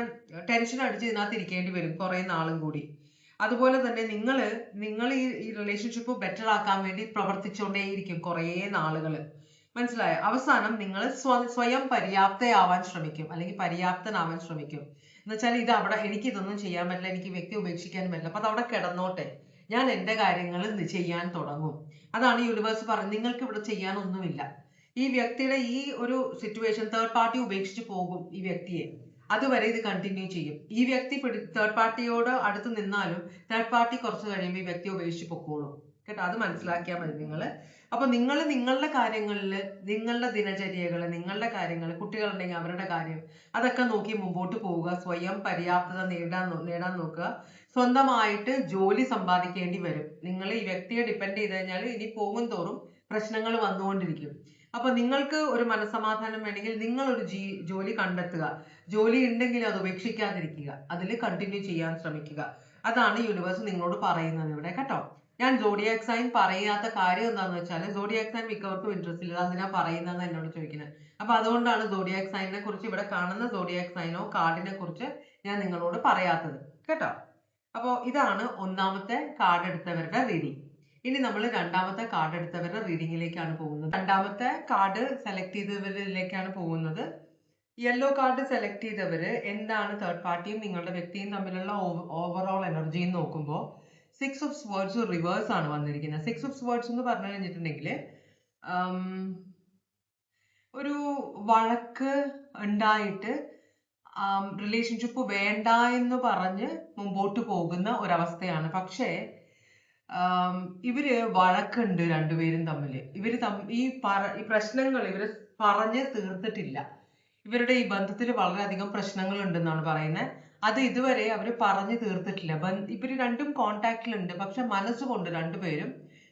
ടെൻഷൻ അടിച്ച് ഇതിനകത്ത് ഇരിക്കേണ്ടി വരും കുറെ നാളും കൂടി. അതുപോലെ തന്നെ നിങ്ങൾ ഈ റിലേഷൻഷിപ്പ് ബെറ്റർ ആക്കാൻ വേണ്ടി പ്രവർത്തിച്ചുകൊണ്ടേയിരിക്കും കുറേ നാളുകൾ. മനസ്സിലായോ? അവസാനം നിങ്ങൾ സ്വയം പര്യാപ്തയാവാൻ ശ്രമിക്കും, അല്ലെങ്കിൽ പര്യാപ്തനാവാൻ ശ്രമിക്കും. എന്നുവെച്ചാൽ ഇത് അവിടെ എനിക്ക് ഇതൊന്നും ചെയ്യാൻ പറ്റില്ല, എനിക്ക് വ്യക്തി ഉപേക്ഷിക്കാനും പറ്റില്ല, അപ്പൊ അത് അവിടെ കിടന്നോട്ടെ, ഞാൻ എന്റെ കാര്യങ്ങൾ ചെയ്യാൻ തുടങ്ങും. അതാണ് യൂണിവേഴ്സ് പറയുന്നത്. നിങ്ങൾക്ക് ഇവിടെ ചെയ്യാനൊന്നുമില്ല. ഈ വ്യക്തിയുടെ ഈ ഒരു സിറ്റുവേഷൻ, തേർഡ് പാർട്ടി ഉപേക്ഷിച്ച് പോകും ഈ വ്യക്തിയെ, അതുവരെ ഇത് കണ്ടിന്യൂ ചെയ്യും. ഈ വ്യക്തി തേർഡ് പാർട്ടിയോട് അടുത്ത് നിന്നാലും തേർഡ് പാർട്ടി കുറച്ച് കഴിയുമ്പോൾ ഈ വ്യക്തി ഉപേക്ഷിച്ച് പൊക്കോളും. കേട്ടോ, അത് മനസ്സിലാക്കിയാൽ മതി നിങ്ങള്. അപ്പൊ നിങ്ങൾ നിങ്ങളുടെ കാര്യങ്ങളിൽ, നിങ്ങളുടെ ദിനചര്യകൾ, നിങ്ങളുടെ കാര്യങ്ങൾ, കുട്ടികളുണ്ടെങ്കിൽ അവരുടെ കാര്യം, അതൊക്കെ നോക്കി മുമ്പോട്ട് പോവുക. സ്വയം പര്യാപ്തത നേടാൻ നോക്കുക. സ്വന്തമായിട്ട് ജോലി സമ്പാദിക്കേണ്ടി വരും. നിങ്ങൾ ഈ വ്യക്തിയെ ഡിപ്പെൻഡ് ചെയ്ത് കഴിഞ്ഞാൽ ഇനി പോകും തോറും പ്രശ്നങ്ങൾ വന്നുകൊണ്ടിരിക്കും. അപ്പൊ നിങ്ങൾക്ക് ഒരു മനസ്സമാധാനം വേണമെങ്കിൽ നിങ്ങൾ ഒരു ജോലി കണ്ടെത്തുക. ജോലി ഉണ്ടെങ്കിൽ അത് ഉപേക്ഷിക്കാതിരിക്കുക, അതിൽ കണ്ടിന്യൂ ചെയ്യാൻ ശ്രമിക്കുക. അതാണ് യൂണിവേഴ്സ് നിങ്ങളോട് പറയുന്നത് ഇവിടെ. കേട്ടോ, ഞാൻ സോഡിയാക് സൈൻ പറയാത്ത കാര്യം എന്താണെന്ന് വെച്ചാൽ സോഡിയാക് സൈൻ മിക്കവർക്കും ഇൻട്രസ്റ്റ് ഇല്ല, അതിനാ പറയുന്നതെന്ന് എന്നോട് ചോദിക്കുന്നത്. അപ്പൊ അതുകൊണ്ടാണ് സോഡിയാക് സൈനിനെ കുറിച്ച്, ഇവിടെ കാണുന്ന സോഡിയാക് സൈനോ കാർഡിനെ കുറിച്ച് ഞാൻ നിങ്ങളോട് പറയാത്തത്. കേട്ടോ, അപ്പോ ഇതാണ് ഒന്നാമത്തെ കാർഡ് എടുത്തവരുടെ റീഡിംഗ്. ഇനി നമ്മൾ രണ്ടാമത്തെ കാർഡ് എടുത്തവരുടെ റീഡിങ്ങിലേക്കാണ് പോകുന്നത്. രണ്ടാമത്തെ കാർഡ് സെലക്ട് ചെയ്തവരിലേക്കാണ് പോകുന്നത്. യെല്ലോ കാർഡ് സെലക്ട് ചെയ്തവര് എന്താണ് തേർഡ് പാർട്ടിയും നിങ്ങളുടെ വ്യക്തിയും തമ്മിലുള്ള ഓവറോൾ എനർജി നോക്കുമ്പോൾ 6 of Swords റിവേഴ്സ് ആണ് വന്നിരിക്കുന്നത്. 6 of Swords എന്ന് പറഞ്ഞു കഴിഞ്ഞിട്ടുണ്ടെങ്കിൽ ഒരു വഴക്ക് ഉണ്ടായിട്ട് റിലേഷൻഷിപ്പ് വേണ്ട എന്ന് പറഞ്ഞ് മുമ്പോട്ട് പോകുന്ന ഒരവസ്ഥയാണ്. പക്ഷേ ഇവര് വഴക്കുണ്ട് രണ്ടുപേരും തമ്മിൽ. ഇവര് ഈ പ്രശ്നങ്ങൾ ഇവര് പറഞ്ഞ് തീർത്തിട്ടില്ല. ഇവരുടെ ഈ ബന്ധത്തിൽ വളരെയധികം പ്രശ്നങ്ങൾ ഉണ്ടെന്നാണ് പറയുന്നത്. അത് ഇതുവരെ അവര് പറഞ്ഞു തീർത്തിട്ടില്ല. ഇവര് രണ്ടും കോണ്ടാക്റ്റിലുണ്ട്, പക്ഷെ മനസ്സുകൊണ്ട് രണ്ടുപേരും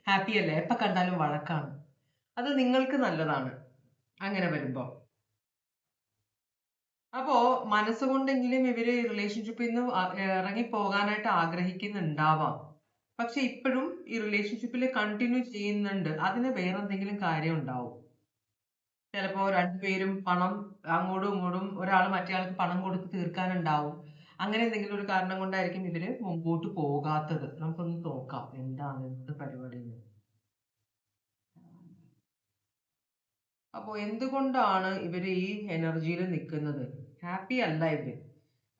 ഹാപ്പി അല്ല. എപ്പോ കണ്ടാലും വഴക്കാണ്. അത് നിങ്ങൾക്ക് നല്ലതാണ് അങ്ങനെ വരുമ്പോ. അപ്പോ മനസ്സുകൊണ്ടെങ്കിലും ഇവര് റിലേഷൻഷിപ്പിൽ നിന്ന് ഇറങ്ങി പോകാനായിട്ട് ആഗ്രഹിക്കുന്നുണ്ടാവാം. പക്ഷെ ഇപ്പോഴും ഈ റിലേഷൻഷിപ്പിൽ കണ്ടിന്യൂ ചെയ്യുന്നുണ്ട്. അതിന് വേറെ എന്തെങ്കിലും കാര്യം ഉണ്ടാവും. ചിലപ്പോ രണ്ടുപേരും പണം അങ്ങോട്ടും ഇങ്ങോട്ടും, ഒരാൾ മറ്റേയാൾക്ക് പണം കൊടുത്ത് തീർക്കാനുണ്ടാവും. അങ്ങനെ എന്തെങ്കിലും ഒരു കാരണം കൊണ്ടായിരിക്കും ഇവര് മുമ്പോട്ട് പോകാത്തത്. നമുക്കൊന്ന് നോക്കാം എന്താണ് എന്ത് പരിപാടി. അപ്പോ എന്തുകൊണ്ടാണ് ഇവര് ഈ എനർജിയിൽ നിൽക്കുന്നത്? ഹാപ്പി അല്ല ഇവര്.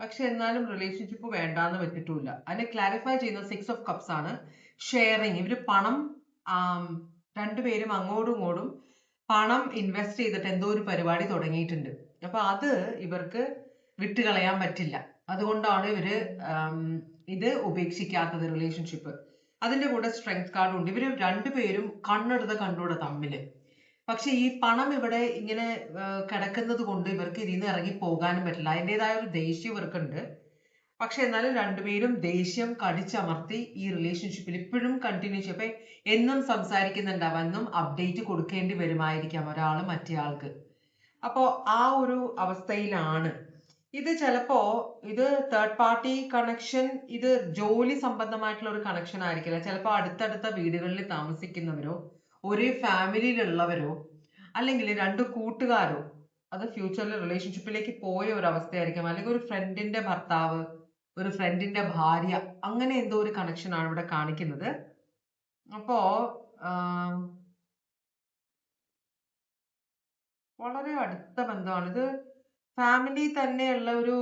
പക്ഷെ എന്നാലും റിലേഷൻഷിപ്പ് വേണ്ടാന്ന് വെച്ചിട്ടില്ല. അതിനെ ക്ലാരിഫൈ ചെയ്യുന്ന 6 of Cups ആണ്. ഷെയറിങ്. ഇവര് പണം രണ്ടുപേരും അങ്ങോട്ടും ഇങ്ങോട്ടും പണം ഇൻവെസ്റ്റ് ചെയ്തിട്ട് എന്തോ ഒരു പരിപാടി തുടങ്ങിയിട്ടുണ്ട്. അപ്പൊ അത് ഇവർക്ക് വിട്ടുകളയാൻ പറ്റില്ല. അതുകൊണ്ടാണ് ഇവര് ഇത് ഉപേക്ഷിക്കാത്തത് റിലേഷൻഷിപ്പ്. അതിന്റെ കൂടെ സ്ട്രെങ്ത് കാർഡും ഉണ്ട്. ഇവര് രണ്ടുപേരും കണ്ണെടുത്ത കണ്ടൂടെ തമ്മില്. പക്ഷെ ഈ പണം ഇവിടെ ഇങ്ങനെ കിടക്കുന്നത് കൊണ്ട് ഇവർക്ക് ഇതിൽ നിന്ന് ഇറങ്ങി പോകാനും പറ്റില്ല. അതിൻ്റെതായ ഒരു ദേഷ്യം ഇവർക്കുണ്ട്. പക്ഷെ എന്നാലും രണ്ടുപേരും ദേഷ്യം കടിച്ചമർത്തി ഈ റിലേഷൻഷിപ്പിൽ ഇപ്പോഴും കണ്ടിന്യൂ ചെയ്യും. അപ്പൊ എന്നും സംസാരിക്കുന്നുണ്ടാവും, എന്നും അപ്ഡേറ്റ് കൊടുക്കേണ്ടി വരുമായിരിക്കാം ഒരാള് മറ്റേയാൾക്ക്. അപ്പോ ആ ഒരു അവസ്ഥയിലാണ് ഇത്. ചിലപ്പോ ഇത് തേർഡ് പാർട്ടി കണക്ഷൻ, ഇത് ജോലി സംബന്ധമായിട്ടുള്ള ഒരു കണക്ഷൻ ആയിരിക്കില്ല. ചിലപ്പോ അടുത്തടുത്ത വീടുകളിൽ താമസിക്കുന്നവരോ ഒരേ ഫാമിലിയിലുള്ളവരോ അല്ലെങ്കിൽ രണ്ട് കൂട്ടുകാരോ അത് ഫ്യൂച്ചറിൽ റിലേഷൻഷിപ്പിലേക്ക് പോയ ഒരു അവസ്ഥയായിരിക്കാം. അല്ലെങ്കിൽ ഒരു ഫ്രണ്ടിന്റെ ഭർത്താവ്, ഒരു ഫ്രണ്ടിന്റെ ഭാര്യ, അങ്ങനെ എന്തോ ഒരു കണക്ഷൻ ആണ് ഇവിടെ കാണിക്കുന്നത്. അപ്പോ വളരെ അടുത്ത ബന്ധമാണ് ഇത്. ഫാമിലി തന്നെയുള്ള ഒരു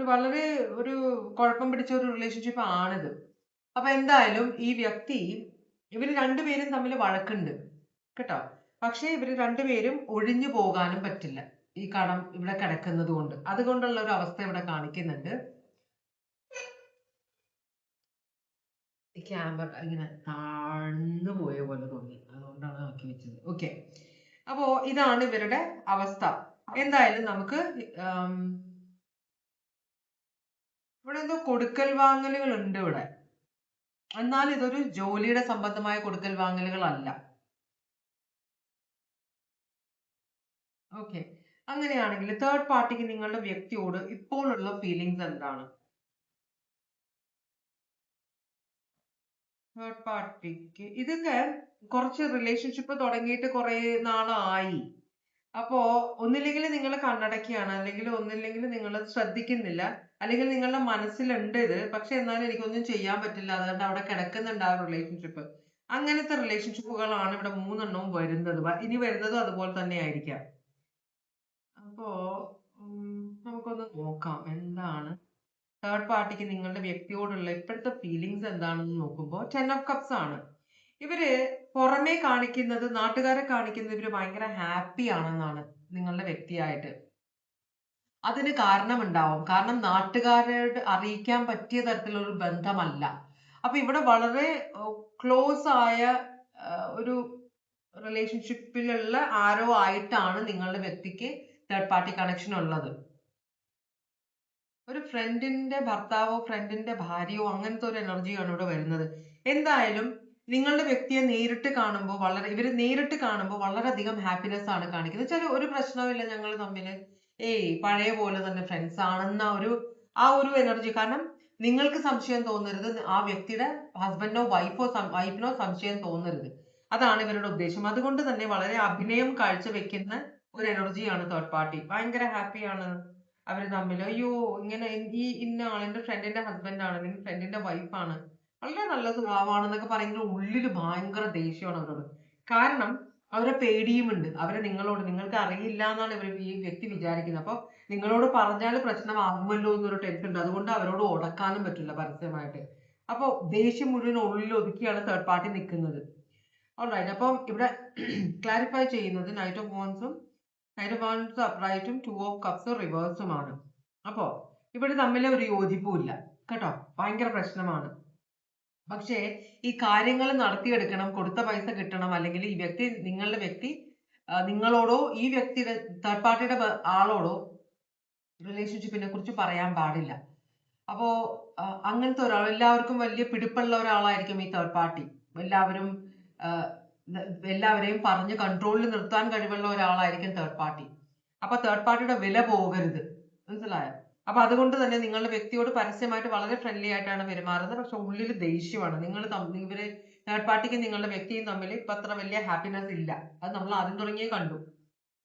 വളരെ ഒരു കുഴപ്പം പിടിച്ച ഒരു റിലേഷൻഷിപ്പ് ആണിത്. അപ്പൊ എന്തായാലും ഈ വ്യക്തി, ഇവര് രണ്ടുപേരും തമ്മിൽ വഴക്കുണ്ട് കേട്ടോ. പക്ഷെ ഇവര് രണ്ടുപേരും ഒഴിഞ്ഞു പോകാനും പറ്റില്ല, ഈ കടം ഇവിടെ കിടക്കുന്നത് കൊണ്ട്. അതുകൊണ്ടുള്ള ഒരു അവസ്ഥ ഇവിടെ കാണിക്കുന്നുണ്ട്. ഈ ക്യാമറ ഇങ്ങനെ താഴ്ന്നു പോയ പോലെ തോന്നി, അതുകൊണ്ടാണ് ആക്കി വെച്ചത്. ഓക്കെ, അപ്പോ ഇതാണ് ഇവരുടെ അവസ്ഥ. എന്തായാലും നമുക്ക് ഇവിടെ എന്തോ കൊടുക്കൽ വാങ്ങലുകൾ ഉണ്ട് ഇവിടെ. എന്നാൽ ഇതൊരു ജോലിയുടെ സംബന്ധമായ കൊടുക്കൽ വാങ്ങലുകളല്ല. ഓക്കെ, അങ്ങനെയാണെങ്കിൽ തേർഡ് പാർട്ടിക്ക് നിങ്ങളുടെ വ്യക്തിയോട് ഇപ്പോഴുള്ള ഫീലിങ്സ് എന്താണ്? തേർഡ് പാർട്ടിക്ക് ഇതൊക്കെ കുറച്ച് റിലേഷൻഷിപ്പ് തുടങ്ങിയിട്ട് കുറെ നാളായി. അപ്പോ ഒന്നില്ലെങ്കിൽ നിങ്ങൾ കണ്ണടക്കുകയാണ്, അല്ലെങ്കിൽ ഒന്നില്ലെങ്കിൽ നിങ്ങൾ ശ്രദ്ധിക്കുന്നില്ല, അല്ലെങ്കിൽ നിങ്ങളുടെ മനസ്സിലുണ്ട് ഇത്, പക്ഷെ എന്നാലും എനിക്കൊന്നും ചെയ്യാൻ പറ്റില്ല, അതുകൊണ്ട് അവിടെ കിടക്കുന്നുണ്ട് ആ റിലേഷൻഷിപ്പ്. അങ്ങനത്തെ റിലേഷൻഷിപ്പുകളാണ് ഇവിടെ 3 വരുന്നത്. ഇനി വരുന്നതും അതുപോലെ തന്നെ ആയിരിക്കാം. അപ്പോ നമുക്കൊന്ന് നോക്കാം എന്താണ് തേർഡ് പാർട്ടിക്ക് നിങ്ങളുടെ വ്യക്തിയോടുള്ള ഇപ്പോഴത്തെ ഫീലിങ്സ് എന്താണെന്ന് നോക്കുമ്പോൾ 10 of Cups ആണ്. ഇവര് പുറമേ കാണിക്കുന്നത്, നാട്ടുകാരെ കാണിക്കുന്നത് ഇവര് ഭയങ്കര ഹാപ്പി ആണെന്നാണ് നിങ്ങളുടെ വ്യക്തിയായിട്ട്. അതിന് കാരണമുണ്ടാവും. കാരണം നാട്ടുകാരോട് അറിയിക്കാൻ പറ്റിയ തരത്തിലുള്ള ഒരു ബന്ധമല്ല. അപ്പൊ ഇവിടെ വളരെ ക്ലോസ് ആയ ഒരു റിലേഷൻഷിപ്പിലുള്ള ആരോ ആയിട്ടാണ് നിങ്ങളുടെ വ്യക്തിക്ക് തേർഡ് പാർട്ടി കണക്ഷൻ ഉള്ളത്. ഒരു ഫ്രണ്ടിന്റെ ഭർത്താവോ ഫ്രണ്ടിന്റെ ഭാര്യയോ അങ്ങനത്തെ ഒരു എനർജിയാണ് ഇവിടെ വരുന്നത്. എന്തായാലും നിങ്ങളുടെ വ്യക്തിയെ നേരിട്ട് കാണുമ്പോൾ ഇവര് നേരിട്ട് കാണുമ്പോൾ വളരെയധികം ഹാപ്പിനെസ് ആണ് കാണിക്കുന്നത്. വെച്ചാൽ ഒരു പ്രശ്നവുമില്ല ഞങ്ങൾ തമ്മിൽ, പഴയ പോലെ തന്നെ ഫ്രണ്ട്സ് ആണെന്ന ആ ഒരു എനർജി. കാരണം നിങ്ങൾക്ക് സംശയം തോന്നരുത്, ആ വ്യക്തിയുടെ ഹസ്ബൻഡോ വൈഫിനോ സംശയം തോന്നരുത്. അതാണ് ഇവരുടെ ഉദ്ദേശം. അതുകൊണ്ട് തന്നെ വളരെ അഭിനയം കാഴ്ചവെക്കുന്ന ഒരു എനർജിയാണ് തേർഡ് പാർട്ടി. ഭയങ്കര ഹാപ്പിയാണ് അവര് തമ്മിൽ. അയ്യോ, ഇങ്ങനെ ഇന്ന ആളിന്റെ ഫ്രണ്ടിന്റെ ഹസ്ബൻഡ് ആണ്, അല്ലെങ്കിൽ ഫ്രണ്ടിന്റെ വൈഫാണ്, വളരെ നല്ല സ്വഭാവമാണെന്നൊക്കെ പറയുന്നത് ഉള്ളില് ഭയങ്കര ദേഷ്യമാണ് അവരോട്. കാരണം അവരെ പേടിയുമുണ്ട്. നിങ്ങൾക്ക് അറിയില്ല എന്നാണ് ഈ വ്യക്തി വിചാരിക്കുന്നത്. അപ്പൊ നിങ്ങളോട് പറഞ്ഞാൽ പ്രശ്നമാകുമല്ലോ എന്നൊരു ടെൻഷൻ ഉണ്ട്. അതുകൊണ്ട് അവരോട് ഉടക്കാനും പറ്റില്ല പരസ്യമായിട്ട്. അപ്പൊ ദേഷ്യം മുഴുവൻ ഉള്ളിൽ ഒതുക്കിയാണ് തേർഡ് പാർട്ടി നിൽക്കുന്നത്. ഓൾറൈറ്റ്. അപ്പം ഇവിടെ ക്ലാരിഫൈ ചെയ്യുന്നത് നൈറ്റ് ഓഫ് വോൺസും അപ്രൈറ്റും 2 of Cups റിവേഴ്സുമാണ്. അപ്പോ ഇവിടെ തമ്മിൽ ഒരു യോജിപ്പുമില്ല കേട്ടോ, ഭയങ്കര പ്രശ്നമാണ്. പക്ഷേ ഈ കാര്യങ്ങൾ നടത്തിയെടുക്കണം, കൊടുത്ത പൈസ കിട്ടണം, അല്ലെങ്കിൽ നിങ്ങളുടെ വ്യക്തി നിങ്ങളോടോ ഈ വ്യക്തിയുടെ തേർഡ് പാർട്ടിയുടെ ആളോടോ റിലേഷൻഷിപ്പിനെ കുറിച്ച് പറയാൻ പാടില്ല. അപ്പോ അങ്ങനത്തെ ഒരാൾ, എല്ലാവർക്കും വലിയ പിടിപ്പുള്ള ഒരാളായിരിക്കും ഈ തേർഡ് പാർട്ടി. എല്ലാവരെയും പറഞ്ഞ് കൺട്രോളിൽ നിർത്താൻ കഴിവുള്ള ഒരാളായിരിക്കും തേർഡ് പാർട്ടി. അപ്പൊ തേർഡ് പാർട്ടിയുടെ വില പോകരുത്, മനസ്സിലായോ? അപ്പൊ അതുകൊണ്ട് തന്നെ നിങ്ങളുടെ വ്യക്തിയോട് പരസ്യമായിട്ട് വളരെ ഫ്രണ്ട്ലി ആയിട്ടാണ് പെരുമാറുന്നത്, പക്ഷെ ഉള്ളിൽ ദേഷ്യമാണ്. ഇവര് തേർഡ് പാർട്ടിക്ക് നിങ്ങളുടെ വ്യക്തിയും തമ്മിൽ ഇപ്പൊ അത്ര വലിയ ഹാപ്പിനെസ് ഇല്ല. അത് നമ്മൾ ആദ്യം തുടങ്ങിയേ കണ്ടു.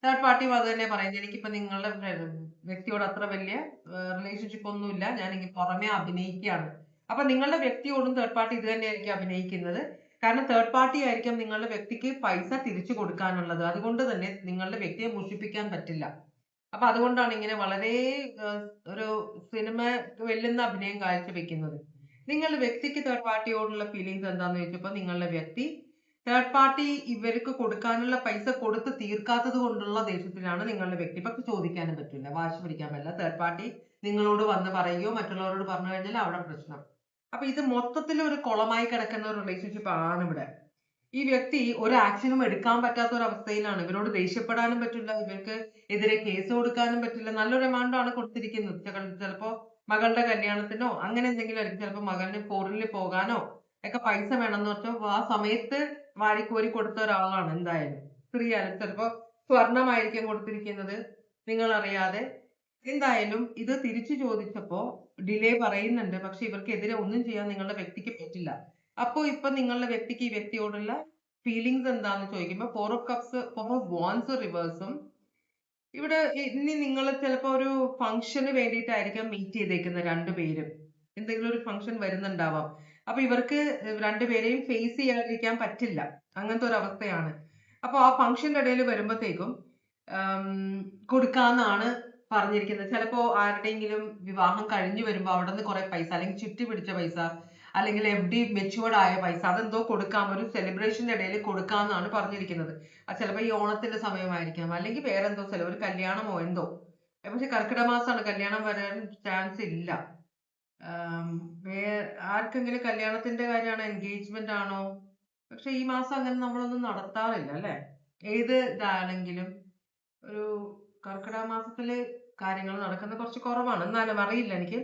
തേർഡ് പാർട്ടിയും അത് തന്നെ പറയുന്നത്, എനിക്കിപ്പോ നിങ്ങളുടെ വ്യക്തിയോട് അത്ര വലിയ റിലേഷൻഷിപ്പ് ഒന്നുമില്ല, ഞാൻ ഇങ്ങനെ പുറമെ അഭിനയിക്കുകയാണ്. അപ്പൊ നിങ്ങളുടെ വ്യക്തിയോടും തേർഡ് പാർട്ടി ഇത് തന്നെയായിരിക്കും അഭിനയിക്കുന്നത്. കാരണം തേർഡ് പാർട്ടി ആയിരിക്കും നിങ്ങളുടെ വ്യക്തിക്ക് പൈസ തിരിച്ചു കൊടുക്കാനുള്ളത്. അതുകൊണ്ട് തന്നെ നിങ്ങളുടെ വ്യക്തിയെ മുഷിപ്പിക്കാൻ പറ്റില്ല. അപ്പൊ അതുകൊണ്ടാണ് ഇങ്ങനെ വളരെ ഒരു സിനിമ വെല്ലുന്ന അഭിനയം കാഴ്ചവെക്കുന്നത്. നിങ്ങളുടെ വ്യക്തിക്ക് തേർഡ് പാർട്ടിയോടുള്ള ഫീലിങ്സ് എന്താന്ന് ചോദിച്ചപ്പോ നിങ്ങളുടെ വ്യക്തി തേർഡ് പാർട്ടി ഇവർക്ക് കൊടുക്കാനുള്ള പൈസ കൊടുത്ത് തീർക്കാത്തത് കൊണ്ടുള്ള ദേഷ്യത്തിലാണ് നിങ്ങളുടെ വ്യക്തി. പക്ഷെ ചോദിക്കാനും പറ്റില്ല, വാശി പിടിക്കാൻ പറ്റില്ല. തേർഡ് പാർട്ടി നിങ്ങളോട് വന്ന് പറയുകയോ മറ്റുള്ളവരോട് പറഞ്ഞു കഴിഞ്ഞാൽ അവിടെ പ്രശ്നം. അപ്പൊ ഇത് മൊത്തത്തിൽ ഒരു കുളമായി കിടക്കുന്ന ഒരു റിലേഷൻഷിപ്പ് ആണ് ഇവിടെ. ഈ വ്യക്തി ഒരു ആക്ഷനും എടുക്കാൻ പറ്റാത്ത ഒരു അവസ്ഥയിലാണ്. ഇവരോട് ദേഷ്യപ്പെടാനും പറ്റില്ല, ഇവർക്ക് എതിരെ കേസ് കൊടുക്കാനും പറ്റില്ല. നല്ലൊരു എമൗണ്ട് ആണ് കൊടുത്തിരിക്കുന്നത്. ചിലപ്പോ മകളുടെ കല്യാണത്തിനോ അങ്ങനെ എന്തെങ്കിലും ആയിരിക്കും. ചിലപ്പോ മകന് ഫോറിനിൽ പോകാനോ ഒക്കെ പൈസ വേണമെന്ന് പറഞ്ഞാൽ ആ സമയത്ത് വാരിക്കോരി കൊടുത്ത ഒരാളാണ്. എന്തായാലും സ്ത്രീയായാലും ചിലപ്പോ സ്വർണമായിരിക്കും കൊടുത്തിരിക്കുന്നത്, നിങ്ങൾ അറിയാതെ. എന്തായാലും ഇത് തിരിച്ചു ചോദിച്ചപ്പോ ഡിലേ പറയുന്നുണ്ട്, പക്ഷെ ഇവർക്കെതിരെ ഒന്നും ചെയ്യാൻ നിങ്ങളുടെ വ്യക്തിക്ക് പറ്റില്ല. അപ്പോ ഇപ്പൊ നിങ്ങളുടെ വ്യക്തിക്ക് ഈ വ്യക്തിയോടുള്ള ഫീലിങ്സ് എന്താന്ന് ചോദിക്കുമ്പോ 4 of Wands റിവേഴ്സും. ഇവിടെ ഇനി നിങ്ങൾ ചിലപ്പോ ഒരു ഫംഗ്ഷന് വേണ്ടിയിട്ടായിരിക്കാം മീറ്റ് ചെയ്തേക്കുന്ന രണ്ടുപേരും. എന്തെങ്കിലും ഒരു ഫംഗ്ഷൻ വരുന്നുണ്ടാവാം. അപ്പൊ ഇവർക്ക് രണ്ടുപേരെയും ഫേസ് ചെയ്യാതിരിക്കാൻ പറ്റില്ല, അങ്ങനത്തെ ഒരു അവസ്ഥയാണ്. അപ്പൊ ആ ഫംഗ്ഷന്റെ ഇടയിൽ വരുമ്പോഴത്തേക്കും കൊടുക്കാന്നാണ് പറഞ്ഞിരിക്കുന്നത്. ചിലപ്പോ ആരുടെയെങ്കിലും വിവാഹം കഴിഞ്ഞു വരുമ്പോ അവിടെ നിന്ന് കുറെ പൈസ, അല്ലെങ്കിൽ ചുറ്റി പിടിച്ച പൈസ, അല്ലെങ്കിൽ FD മെച്ചുവേർഡ് ആയ പൈസ, അതെന്തോ കൊടുക്കാം, ഒരു സെലിബ്രേഷന്റെ ഇടയിൽ കൊടുക്കാന്നാണ് പറഞ്ഞിരിക്കുന്നത്. അത് ചിലപ്പോ ഈ ഓണത്തിന്റെ സമയമായിരിക്കാം, അല്ലെങ്കിൽ വേറെന്തോ ഒരു കല്യാണമോ എന്തോ. പക്ഷെ കർക്കിടക മാസമാണ്, കല്യാണം വരാൻ ചാൻസ് ഇല്ല. ആർക്കെങ്കിലും കല്യാണത്തിന്റെ കാര്യമാണോ, എൻഗേജ്മെന്റ് ആണോ? പക്ഷെ ഈ മാസം അങ്ങനെ നമ്മളൊന്നും നടത്താറില്ല അല്ലെ? ഏത് ഇതാണെങ്കിലും ഒരു കർക്കിടക മാസത്തില് കാര്യങ്ങൾ നടക്കുന്നത് കുറച്ച് കുറവാണ്. എന്നാലും അറിയില്ല എനിക്ക്.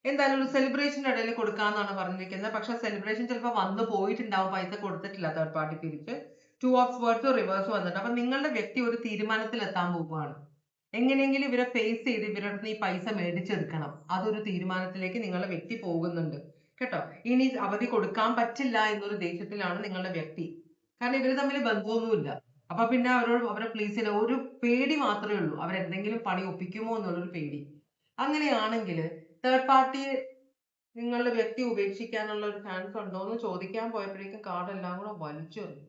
എന്തായാലും ഒരു സെലിബ്രേഷന്റെ ഇടയിൽ കൊടുക്കാന്നാണ് പറഞ്ഞിരിക്കുന്നത്. പക്ഷെ സെലിബ്രേഷൻ ചിലപ്പോൾ വന്നു പോയിട്ടുണ്ടാവും, പൈസ കൊടുത്തിട്ടില്ല തേർഡ് പാർട്ടി തിരിച്ച്. 2 of Swords റിവേഴ്സ് വന്നിട്ട്. അപ്പൊ നിങ്ങളുടെ വ്യക്തി ഒരു തീരുമാനത്തിൽ എത്താൻ പോവുകയാണ്. എങ്ങനെയെങ്കിലും ഇവരെ ഫേസ് ചെയ്ത് ഇവരുടെ അടുത്ത് ഈ പൈസ മേടിച്ചെടുക്കണം. അതൊരു തീരുമാനത്തിലേക്ക് നിങ്ങളുടെ വ്യക്തി പോകുന്നുണ്ട് കേട്ടോ. ഇനി അവധി കൊടുക്കാൻ പറ്റില്ല എന്നൊരു ദേഷ്യത്തിലാണ് നിങ്ങളുടെ വ്യക്തി. കാരണം ഇവര് തമ്മിൽ ബന്ധമൊന്നുമില്ല. അപ്പൊ പിന്നെ അവരെ പ്ലീസ് ചെയ്യില്ല. ഒരു പേടി മാത്രമേ ഉള്ളൂ, അവരെന്തെങ്കിലും പണി ഒപ്പിക്കുമോ എന്നുള്ളൊരു പേടി. അങ്ങനെയാണെങ്കിൽ തേർഡ് പാർട്ടിയെ നിങ്ങളുടെ വ്യക്തി ഉപേക്ഷിക്കാനുള്ള ഒരു ചാൻസ് ഉണ്ടോ എന്ന് ചോദിക്കാൻ പോയപ്പോഴേക്കും കാർഡ് എല്ലാം കൂടെ വലിച്ചെറിഞ്ഞു.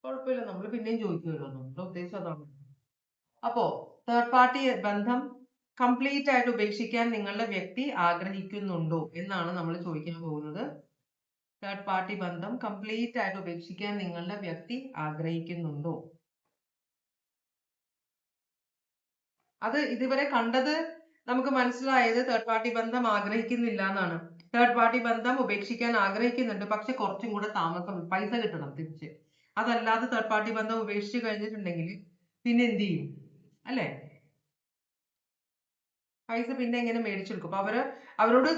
കുഴപ്പമില്ല, നമ്മൾ പിന്നെയും ചോദിക്കുമല്ലോ, നമ്മുടെ ഉദ്ദേശം അതാണ്. അപ്പോ തേർഡ് പാർട്ടി ബന്ധം കംപ്ലീറ്റ് ആയിട്ട് ഉപേക്ഷിക്കാൻ നിങ്ങളുടെ വ്യക്തി ആഗ്രഹിക്കുന്നുണ്ടോ എന്നാണ് നമ്മൾ ചോദിക്കാൻ പോകുന്നത്. തേർഡ് പാർട്ടി ബന്ധം കംപ്ലീറ്റ് ആയിട്ട് ഉപേക്ഷിക്കാൻ നിങ്ങളുടെ വ്യക്തി ആഗ്രഹിക്കുന്നുണ്ടോ? അത് ഇതുവരെ കണ്ടത് നമുക്ക് മനസ്സിലായത് തേർഡ് പാർട്ടി ബന്ധം ആഗ്രഹിക്കുന്നില്ല എന്നാണ്. തേർഡ് പാർട്ടി ബന്ധം ഉപേക്ഷിക്കാൻ ആഗ്രഹിക്കുന്നുണ്ട്, പക്ഷെ കുറച്ചും കൂടെ താമസം, പൈസ കിട്ടണം തിരിച്ച്. അതല്ലാതെ തേർഡ് പാർട്ടി ബന്ധം ഉപേക്ഷിച്ച് കഴിഞ്ഞിട്ടുണ്ടെങ്കിൽ പിന്നെ എന്ത് ചെയ്യും അല്ലേ? പൈസ പിന്നെ എങ്ങനെ മേടിച്ചെടുക്കും? അപ്പൊ അവരോട്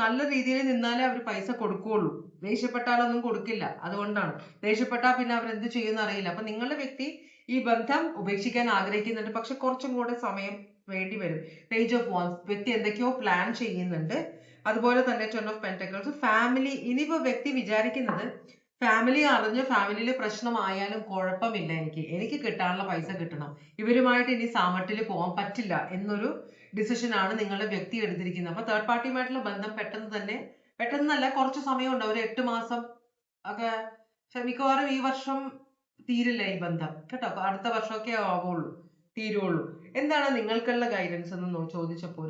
നല്ല രീതിയിൽ നിന്നാലേ അവർ പൈസ കൊടുക്കുകയുള്ളൂ. ദേഷ്യപ്പെട്ടാലൊന്നും കൊടുക്കില്ല. അതുകൊണ്ടാണ്. ദേഷ്യപ്പെട്ടാൽ പിന്നെ അവരെന്ത് ചെയ്യുമെന്ന് അറിയില്ല. അപ്പൊ നിങ്ങളുടെ വ്യക്തി ഈ ബന്ധം ഉപേക്ഷിക്കാൻ ആഗ്രഹിക്കുന്നുണ്ട്, പക്ഷെ കുറച്ചും കൂടെ സമയം വേണ്ടി വരും. പേജ് ഓഫ് വാൻസ്, വ്യക്തി എന്തൊക്കെയോ പ്ലാൻ ചെയ്യുന്നുണ്ട്. അതുപോലെ തന്നെ 10 ഓഫ് പെന്റക്കിൾസ്, ഫാമിലി. ഇനിയിപ്പോ വ്യക്തി വിചാരിക്കുന്നത് ഫാമിലി അറിഞ്ഞ് ഫാമിലിയിൽ പ്രശ്നമായാലും കുഴപ്പമില്ല, എനിക്ക് കിട്ടാനുള്ള പൈസ കിട്ടണം, ഇവരുമായിട്ട് ഇനി സാമട്ടിൽ പോകാൻ പറ്റില്ല എന്നൊരു ഡിസിഷൻ ആണ് നിങ്ങളുടെ വ്യക്തി എടുത്തിരിക്കുന്നത്. അപ്പൊ തേർഡ് പാർട്ടിയുമായിട്ടുള്ള ബന്ധം പെട്ടെന്നല്ല, കുറച്ച് സമയം ഉണ്ട്, ഒരു 8 മാസം ഒക്കെ. മിക്കവാറും ഈ വർഷം തീരില്ല ഈ ബന്ധം കേട്ടോ. അടുത്ത വർഷമൊക്കെ ആവുള്ളൂ, തീരുള്ളൂ. എന്താണ് നിങ്ങൾക്കുള്ള ഗൈഡൻസ് എന്ന് ചോദിച്ചപ്പോ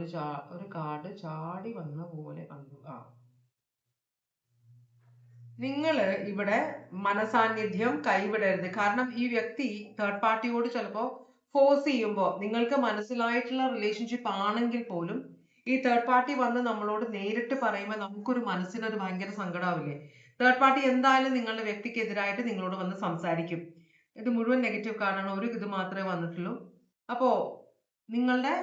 ഒരു കാർഡ് ചാടി വന്ന പോലെ കണ്ടു. നിങ്ങൾ ഇവിടെ മനസാന്നിധ്യം കൈവിടരുത്. കാരണം ഈ വ്യക്തി തേർഡ് പാർട്ടിയോട് ചിലപ്പോ ഫോഴ്സ് ചെയ്യുമ്പോൾ, നിങ്ങൾക്ക് മനസ്സിലായിട്ടുള്ള റിലേഷൻഷിപ്പ് ആണെങ്കിൽ പോലും ഈ തേർഡ് പാർട്ടി വന്ന് നമ്മളോട് നേരിട്ട് പറയുമ്പോൾ നമുക്കൊരു മനസ്സിനൊരു ഭയങ്കര സങ്കടാവില്ലേ? തേർഡ് പാർട്ടി എന്തായാലും നിങ്ങളുടെ വ്യക്തിക്ക് എതിരായിട്ട് നിങ്ങളോട് വന്ന് സംസാരിക്കും. ഇത് മുഴുവൻ നെഗറ്റീവ് കാർഡാണ്, ഒരു ഇത് മാത്രമേ വന്നിട്ടുള്ളൂ. അപ്പോ നിങ്ങളുടെ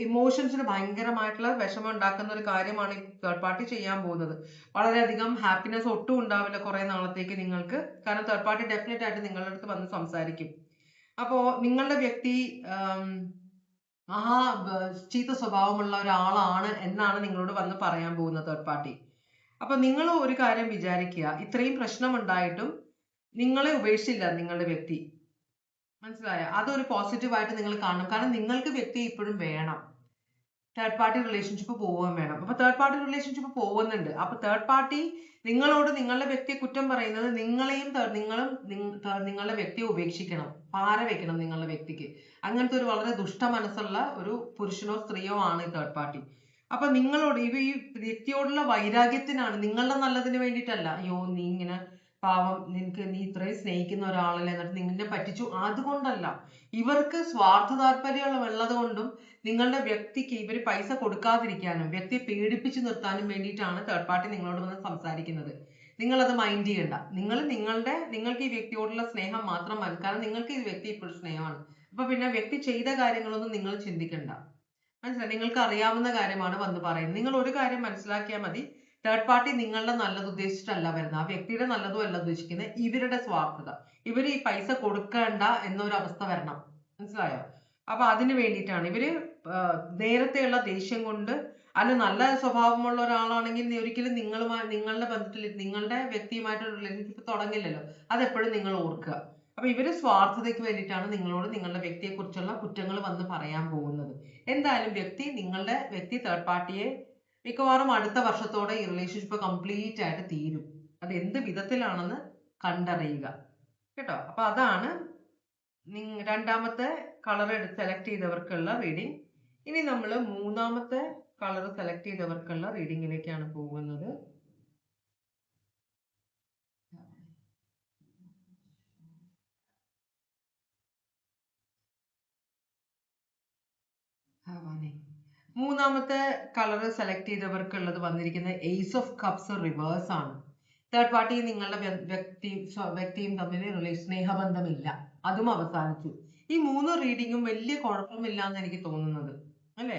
ഇമോഷൻസിന് ഭയങ്കരമായിട്ടുള്ള വിഷമം ഉണ്ടാക്കുന്ന ഒരു കാര്യമാണ് ഈ തേർഡ് പാർട്ടി ചെയ്യാൻ പോകുന്നത്. വളരെയധികം ഹാപ്പിനെസ് ഒട്ടും ഉണ്ടാവില്ല കുറെ നാളത്തേക്ക് നിങ്ങൾക്ക്. കാരണം തേർഡ് പാർട്ടി ഡെഫിനറ്റ് ആയിട്ട് നിങ്ങളുടെ അടുത്ത് വന്ന് സംസാരിക്കും. അപ്പോ നിങ്ങളുടെ വ്യക്തി ചീത്ത സ്വഭാവമുള്ള ഒരാളാണ് എന്നാണ് നിങ്ങളോട് വന്ന് പറയാൻ പോകുന്ന തേർഡ് പാർട്ടി. അപ്പൊ നിങ്ങൾ ഒരു കാര്യം വിചാരിക്കുക, ഇത്രയും പ്രശ്നം ഉണ്ടായിട്ടും നിങ്ങളെ ഉപേക്ഷിച്ചില്ല നിങ്ങളുടെ വ്യക്തി. മനസ്സിലായ? അതൊരു പോസിറ്റീവായിട്ട് നിങ്ങൾ കാണണം. കാരണം നിങ്ങൾക്ക് വ്യക്തി ഇപ്പോഴും വേണം. തേർഡ് പാർട്ടി റിലേഷൻഷിപ്പ് പോവുകയും വേണം. അപ്പൊ തേർഡ് പാർട്ടി റിലേഷൻഷിപ്പ് പോകുന്നുണ്ട്. അപ്പൊ തേർഡ് പാർട്ടി നിങ്ങളോട് നിങ്ങളുടെ വ്യക്തിയെ കുറ്റം പറയുന്നത് നിങ്ങളുടെ വ്യക്തിയെ ഉപേക്ഷിക്കണം, പാര വെക്കണം നിങ്ങളുടെ വ്യക്തിക്ക്. അങ്ങനത്തെ ഒരു വളരെ ദുഷ്ട മനസ്സുള്ള ഒരു പുരുഷനോ സ്ത്രീയോ ആണ് ഈ തേർഡ് പാർട്ടി. അപ്പൊ നിങ്ങളോട് ഈ വ്യക്തിയോടുള്ള വൈരാഗ്യത്തിനാണ്, നിങ്ങളുടെ നല്ലതിന് വേണ്ടിയിട്ടല്ല. അയ്യോ നീ ഇങ്ങനെ പാവം, നീ ഇത്രയും സ്നേഹിക്കുന്ന ഒരാളല്ലേ, എന്നിട്ട് നിന്നെ പറ്റിച്ചു, അതുകൊണ്ടല്ല. ഇവർക്ക് സ്വാർത്ഥ താല്പര്യം ഉള്ളത് കൊണ്ടും നിങ്ങളുടെ വ്യക്തിക്ക് ഇവർ പൈസ കൊടുക്കാതിരിക്കാനും വ്യക്തിയെ പേടിപ്പിച്ചു നിർത്താനും വേണ്ടിയിട്ടാണ് തേർഡ് പാർട്ടി നിങ്ങളോട് വന്ന് സംസാരിക്കുന്നത്. നിങ്ങൾ അത് മൈൻഡ് ചെയ്യണ്ട. നിങ്ങൾക്ക് ഈ വ്യക്തിയോടുള്ള സ്നേഹം മാത്രം മതി. കാരണം നിങ്ങൾക്ക് ഈ വ്യക്തി ഇപ്പോഴും സ്നേഹമാണ്. അപ്പൊ പിന്നെ വ്യക്തി ചെയ്ത കാര്യങ്ങളൊന്നും നിങ്ങൾ ചിന്തിക്കണ്ട. മനസ്സിലായി? നിങ്ങൾക്ക് അറിയാവുന്ന കാര്യമാണ് വന്ന് പറയുന്നത്. നിങ്ങൾ ഒരു കാര്യം മനസ്സിലാക്കിയാൽ മതി, തേർഡ് പാർട്ടി നിങ്ങളുടെ നല്ലത് ഉദ്ദേശിച്ചിട്ടല്ല വരുന്നത്. ആ വ്യക്തിയുടെ നല്ലതും അല്ല ഉദ്ദേശിക്കുന്നത്, ഇവരുടെ സ്വാർത്ഥത. ഇവര് ഈ പൈസ കൊടുക്കണ്ട എന്നൊരു അവസ്ഥ വരണം. മനസ്സിലായോ? അപ്പൊ അതിന് വേണ്ടിയിട്ടാണ് ഇവര് നേരത്തെയുള്ള ദേഷ്യം കൊണ്ട്. അല്ല, നല്ല സ്വഭാവമുള്ള ഒരാളാണെങ്കിൽ ഒരിക്കലും നിങ്ങളുടെ ബന്ധത്തിൽ നിങ്ങളുടെ വ്യക്തിയുമായിട്ടൊരു റിലേഷൻഷിപ്പ് തുടങ്ങില്ലല്ലോ. അതെപ്പോഴും നിങ്ങൾ ഓർക്കുക. അപ്പൊ ഇവര് സ്വാർത്ഥതയ്ക്ക് വേണ്ടിയിട്ടാണ് നിങ്ങളോട് നിങ്ങളുടെ വ്യക്തിയെ കുറിച്ചുള്ള കുറ്റങ്ങൾ വന്ന് പറയാൻ പോകുന്നത്. എന്തായാലും നിങ്ങളുടെ വ്യക്തി തേർഡ് പാർട്ടിയെ മിക്കവാറും അടുത്ത വർഷത്തോടെ ഈ റിലേഷൻഷിപ്പ് കംപ്ലീറ്റ് ആയിട്ട് തീരും. അത് എന്ത് വിധത്തിലാണെന്ന് കണ്ടറിയുക കേട്ടോ. അപ്പൊ അതാണ് രണ്ടാമത്തെ കളർ സെലക്ട് ചെയ്തവർക്കുള്ള റീഡിംഗ്. ഇനി നമ്മൾ മൂന്നാമത്തെ കളർ സെലക്ട് ചെയ്തവർക്കുള്ള റീഡിങ്ങിലേക്കാണ് പോകുന്നത്. മൂന്നാമത്തെ കളർ സെലക്ട് ചെയ്തവർക്കുള്ളത് വന്നിരിക്കുന്നത് ഏസ് ഓഫ് കപ്സ് റിവേഴ്സ് ആണ്. തേർഡ് പാർട്ടി നിങ്ങളുടെ വ്യക്തിയും തമ്മിൽ സ്നേഹബന്ധമില്ല, അതും അവസാനിച്ചു. ഈ 3 റീഡിങ്ങും വലിയ കുഴപ്പമില്ല എന്ന് എനിക്ക് തോന്നുന്നത് അല്ലേ?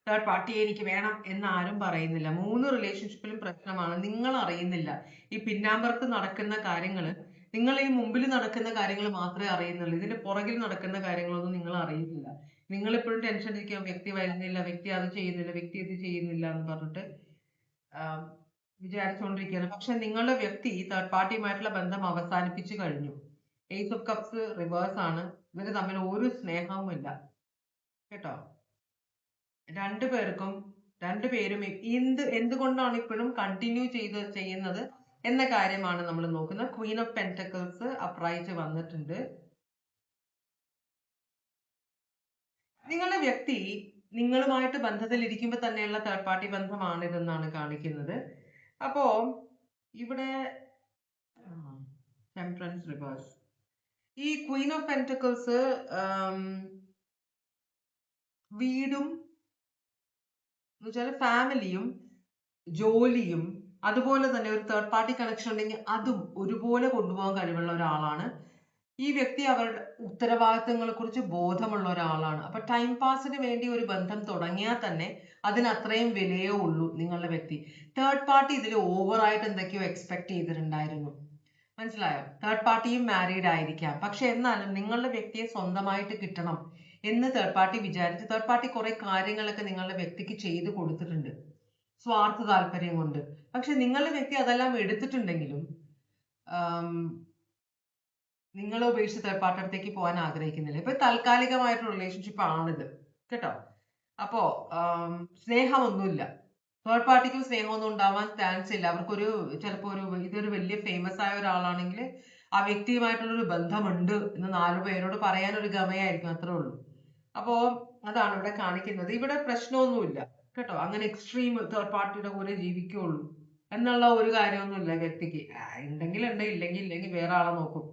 തേർഡ് പാർട്ടിയെ എനിക്ക് വേണം എന്ന് ആരും പറയുന്നില്ല. 3 റിലേഷൻഷിപ്പിലും പ്രശ്നമാണ്, നിങ്ങൾ അറിയുന്നില്ല. ഈ പിന്നാമ്പുറത്ത് നടക്കുന്ന കാര്യങ്ങള്, നിങ്ങൾ ഈ മുമ്പിൽ നടക്കുന്ന കാര്യങ്ങൾ മാത്രമേ അറിയുന്നുള്ളൂ. ഇതിന്റെ പുറകിൽ നടക്കുന്ന കാര്യങ്ങളൊന്നും നിങ്ങൾ അറിയുന്നില്ല. നിങ്ങൾ എപ്പോഴും ടെൻഷൻ ഇരിക്കുക, വ്യക്തി വരുന്നില്ല, വ്യക്തി അത് ചെയ്യുന്നില്ല, വ്യക്തി ഇത് ചെയ്യുന്നില്ല എന്ന് പറഞ്ഞിട്ട് വിചാരിച്ചുകൊണ്ടിരിക്കുകയാണ്. പക്ഷെ നിങ്ങളുടെ വ്യക്തി തേർഡ് പാർട്ടിയുമായിട്ടുള്ള ബന്ധം അവസാനിപ്പിച്ചു കഴിഞ്ഞു. എയ്റ്റ് ഓഫ് കപ്സ് റിവേഴ്സ് ആണ്. ഇവര് തമ്മിൽ ഒരു സ്നേഹവും ഇല്ല കേട്ടോ. രണ്ടുപേരും എന്തുകൊണ്ടാണ് ഇപ്പോഴും കണ്ടിന്യൂ ചെയ്യുന്നത് എന്ന കാര്യമാണ് നമ്മൾ നോക്കുന്നത്. ക്വീൻ ഓഫ് പെന്റക്കിൾസ് അപ്രൈറ്റ് വന്നിട്ടുണ്ട്. നിങ്ങളുടെ വ്യക്തി നിങ്ങളുമായിട്ട് ബന്ധത്തിൽ ഇരിക്കുമ്പോൾ തന്നെയുള്ള തേർഡ് പാർട്ടി ബന്ധമാണ് ഇതെന്നാണ് കാണിക്കുന്നത്. അപ്പോ ഇവിടെ ടെംപറൻസ് റിവേഴ്സ്, ഈ ക്വീൻ ഓഫ് പെന്റക്കിൾസ് വീടും എന്നുവെച്ചാൽ ഫാമിലിയും ജോലിയും അതുപോലെ തന്നെ ഒരു തേർഡ് പാർട്ടി കണക്ഷൻ ഉണ്ടെങ്കിൽ അതും ഒരുപോലെ കൊണ്ടുപോകാൻ കഴിവുള്ള ഒരാളാണ് ഈ വ്യക്തി. അവരുടെ ഉത്തരവാദിത്തങ്ങളെ കുറിച്ച് ബോധമുള്ള ഒരാളാണ്. അപ്പൊ ടൈം പാസിന് വേണ്ടി ഒരു ബന്ധം തുടങ്ങിയാൽ തന്നെ അതിന് അത്രയും വിലയേ ഉള്ളൂ നിങ്ങളുടെ വ്യക്തി. തേർഡ് പാർട്ടി ഇതിൽ ഓവറായിട്ട് എന്തൊക്കെയോ എക്സ്പെക്ട് ചെയ്തിട്ടുണ്ടായിരുന്നു, മനസ്സിലായോ? തേർഡ് പാർട്ടിയും മാരീഡ് ആയിരിക്കാം, പക്ഷെ എന്നാലും നിങ്ങളുടെ വ്യക്തിയെ സ്വന്തമായിട്ട് കിട്ടണം എന്ന് തേർഡ് പാർട്ടി വിചാരിച്ച് തേർഡ് പാർട്ടി കുറെ കാര്യങ്ങളൊക്കെ നിങ്ങളുടെ വ്യക്തിക്ക് ചെയ്തു കൊടുത്തിട്ടുണ്ട് സ്വാർത്ഥ താല്പര്യം കൊണ്ട്. പക്ഷെ നിങ്ങളുടെ വ്യക്തി അതെല്ലാം എടുത്തിട്ടുണ്ടെങ്കിലും നിങ്ങളെ ഉപേക്ഷിച്ച് തേർഡ് പാർട്ടി അടുത്തേക്ക് പോകാൻ ആഗ്രഹിക്കുന്നില്ല. ഇപ്പൊ താൽക്കാലികമായിട്ടുള്ള റിലേഷൻഷിപ്പ് ആണിത് കേട്ടോ. അപ്പോ സ്നേഹമൊന്നുമില്ല, തേർഡ് പാർട്ടിക്കും സ്നേഹമൊന്നും ഉണ്ടാവാൻ ചാൻസ് ഇല്ല. അവർക്കൊരു ചിലപ്പോ ഇതൊരു വലിയ ഫേമസ് ആയ ഒരാളാണെങ്കിൽ ആ വ്യക്തിയുമായിട്ടുള്ളൊരു ബന്ധമുണ്ട് എന്ന് 4 പേരോട് പറയാൻ ഒരു ഗമയായിരിക്കും, അത്രേ ഉള്ളൂ. അപ്പോ അതാണ് ഇവിടെ കാണിക്കുന്നത്. ഇവിടെ പ്രശ്നമൊന്നുമില്ല കേട്ടോ. അങ്ങനെ എക്സ്ട്രീം തേർഡ് പാർട്ടിയുടെ കൂടെ ജീവിക്കുള്ളൂ എന്നുള്ള ഒരു കാര്യമൊന്നുമില്ല വ്യക്തിക്ക്. ഉണ്ടെങ്കിൽ ഉണ്ട്, ഇല്ലെങ്കിൽ വേറെ ആളെ നോക്കും.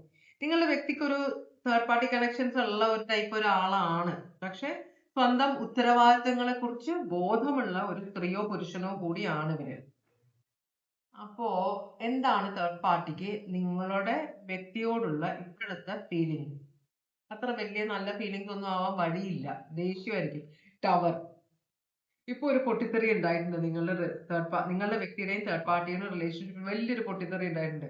നിങ്ങളുടെ വ്യക്തിക്ക് ഒരു തേർഡ് പാർട്ടി കണക്ഷൻസ് ഉള്ള ഒരു ടൈപ്പ് ഒരാളാണ്, പക്ഷെ സ്വന്തം ഉത്തരവാദിത്തങ്ങളെ കുറിച്ച് ബോധമുള്ള ഒരു സ്ത്രീയോ പുരുഷനോ കൂടിയാണ് ഇവര്. അപ്പോ എന്താണ് തേർഡ് പാർട്ടിക്ക് നിങ്ങളുടെ വ്യക്തിയോടുള്ള ഇപ്പോഴത്തെ ഫീലിംഗ്? അത്ര വലിയ നല്ല ഫീലിംഗ്സ് ഒന്നും ആവാൻ വഴിയില്ല, ദേഷ്യമായിരിക്കും. ടവർ, ഇപ്പൊ ഒരു പൊട്ടിത്തെറി ഉണ്ടായിട്ടുണ്ട് നിങ്ങളുടെ വ്യക്തിയുടെയും തേർഡ് പാർട്ടിയുടെയും റിലേഷൻഷിപ്പ് വലിയൊരു പൊട്ടിത്തെറി ഉണ്ടായിട്ടുണ്ട്.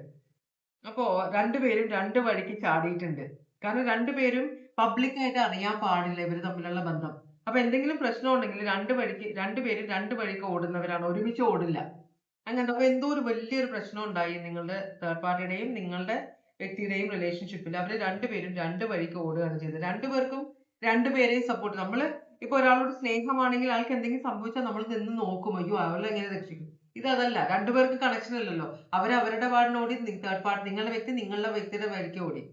അപ്പോ രണ്ടുപേരും രണ്ട് വഴിക്ക് ചാടിയിട്ടുണ്ട്. കാരണം രണ്ടുപേരും പബ്ലിക്കായിട്ട് അറിയാൻ പാടില്ല ഇവര് തമ്മിലുള്ള ബന്ധം. അപ്പൊ എന്തെങ്കിലും പ്രശ്നം ഉണ്ടെങ്കിൽ രണ്ടുപേരും രണ്ട് വഴിക്ക് ഓടുന്നവരാണ്, ഒരുമിച്ച് ഓടില്ല. അങ്ങനെ അപ്പൊ എന്തോ ഒരു വലിയൊരു പ്രശ്നം ഉണ്ടായി നിങ്ങളുടെ തേർഡ് പാർട്ടിയുടെയും നിങ്ങളുടെ വ്യക്തിയുടെയും റിലേഷൻഷിപ്പിൽ. അവര് രണ്ടുപേരും രണ്ട് വഴിക്ക് ഓടുകയാണ് ചെയ്തത്. രണ്ടുപേർക്കും രണ്ടുപേരെയും സപ്പോർട്ട്. നമ്മള് ഇപ്പൊ ഒരാളോട് സ്നേഹമാണെങ്കിൽ ആൾക്ക് എന്തെങ്കിലും സംഭവിച്ചാൽ നമ്മൾ നിന്ന് നോക്കും, അയ്യോ അവളെ എങ്ങനെ രക്ഷിക്കും. ഇതല്ല, രണ്ടുപേർക്ക് കണക്ഷൻ ഇല്ലല്ലോ. അവരുടെ പാടിനോടി തേർഡ് പാർട്ടി, നിങ്ങളുടെ വ്യക്തി നിങ്ങളുടെ വ്യക്തിയുടെ വഴിക്ക് ഓടി.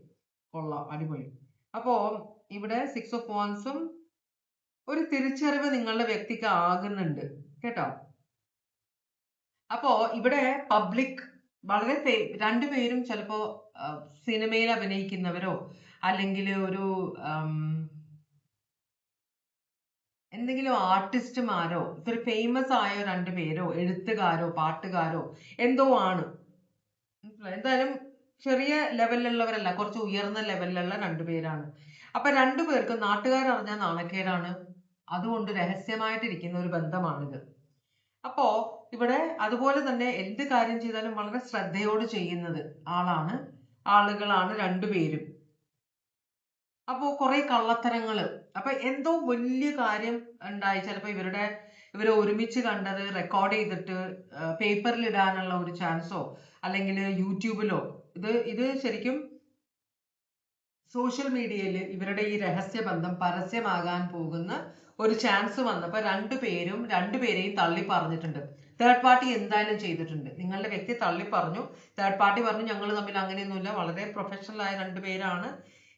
കൊള്ളാം, അടിപൊളി. അപ്പോ ഇവിടെ 6 ഓഫ് വാൻസും ഒരു തിരിച്ചറിവ് നിങ്ങളുടെ വ്യക്തിക്ക് ആകുന്നുണ്ട് കേട്ടോ. അപ്പോ ഇവിടെ പബ്ലിക് വളരെ രണ്ടുപേരും ചിലപ്പോ സിനിമയിൽ അഭിനയിക്കുന്നവരോ അല്ലെങ്കിൽ ഒരു എന്തെങ്കിലും ആർട്ടിസ്റ്റുമാരോ ഇത്ര ഫേമസ് ആയ രണ്ടുപേരോ എഴുത്തുകാരോ പാട്ടുകാരോ എന്തോ ആണ്. എന്തായാലും ചെറിയ ലെവലിലുള്ളവരല്ല, കുറച്ച് ഉയർന്ന ലെവലിലുള്ള രണ്ടുപേരാണ്. അപ്പൊ രണ്ടുപേർക്കും നാട്ടുകാരറിഞ്ഞാൽ നാണക്കേടാണ്, അതുകൊണ്ട് രഹസ്യമായിട്ടിരിക്കുന്ന ഒരു ബന്ധമാണിത്. അപ്പോ ഇവിടെ അതുപോലെ തന്നെ എന്ത് കാര്യം ചെയ്താലും വളരെ ശ്രദ്ധയോട് ചെയ്യുന്നത് ആളുകളാണ് രണ്ടുപേരും. അപ്പോ കുറെ കള്ളത്തരങ്ങള്, അപ്പൊ എന്തോ വലിയ കാര്യം ഉണ്ടായി. ചിലപ്പോ ഇവരെ ഒരുമിച്ച് കണ്ടത് റെക്കോർഡ് ചെയ്തിട്ട് പേപ്പറിൽ ഇടാനുള്ള ഒരു ചാൻസോ അല്ലെങ്കിൽ യൂട്യൂബിലോ, ഇത് ശരിക്കും സോഷ്യൽ മീഡിയയിൽ ഇവരുടെ ഈ രഹസ്യ ബന്ധം പരസ്യമാകാൻ പോകുന്ന ഒരു ചാൻസ് വന്നപ്പോ രണ്ടുപേരെയും തള്ളി പറഞ്ഞിട്ടുണ്ട്. തേർഡ് പാർട്ടി എന്തായാലും ചെയ്തിട്ടുണ്ട്. നിങ്ങളുടെ വ്യക്തി തള്ളി പറഞ്ഞു, തേർഡ് പാർട്ടി പറഞ്ഞു ഞങ്ങൾ തമ്മിൽ അങ്ങനെയൊന്നുമില്ല, വളരെ പ്രൊഫഷണൽ ആയ രണ്ടുപേരാണ്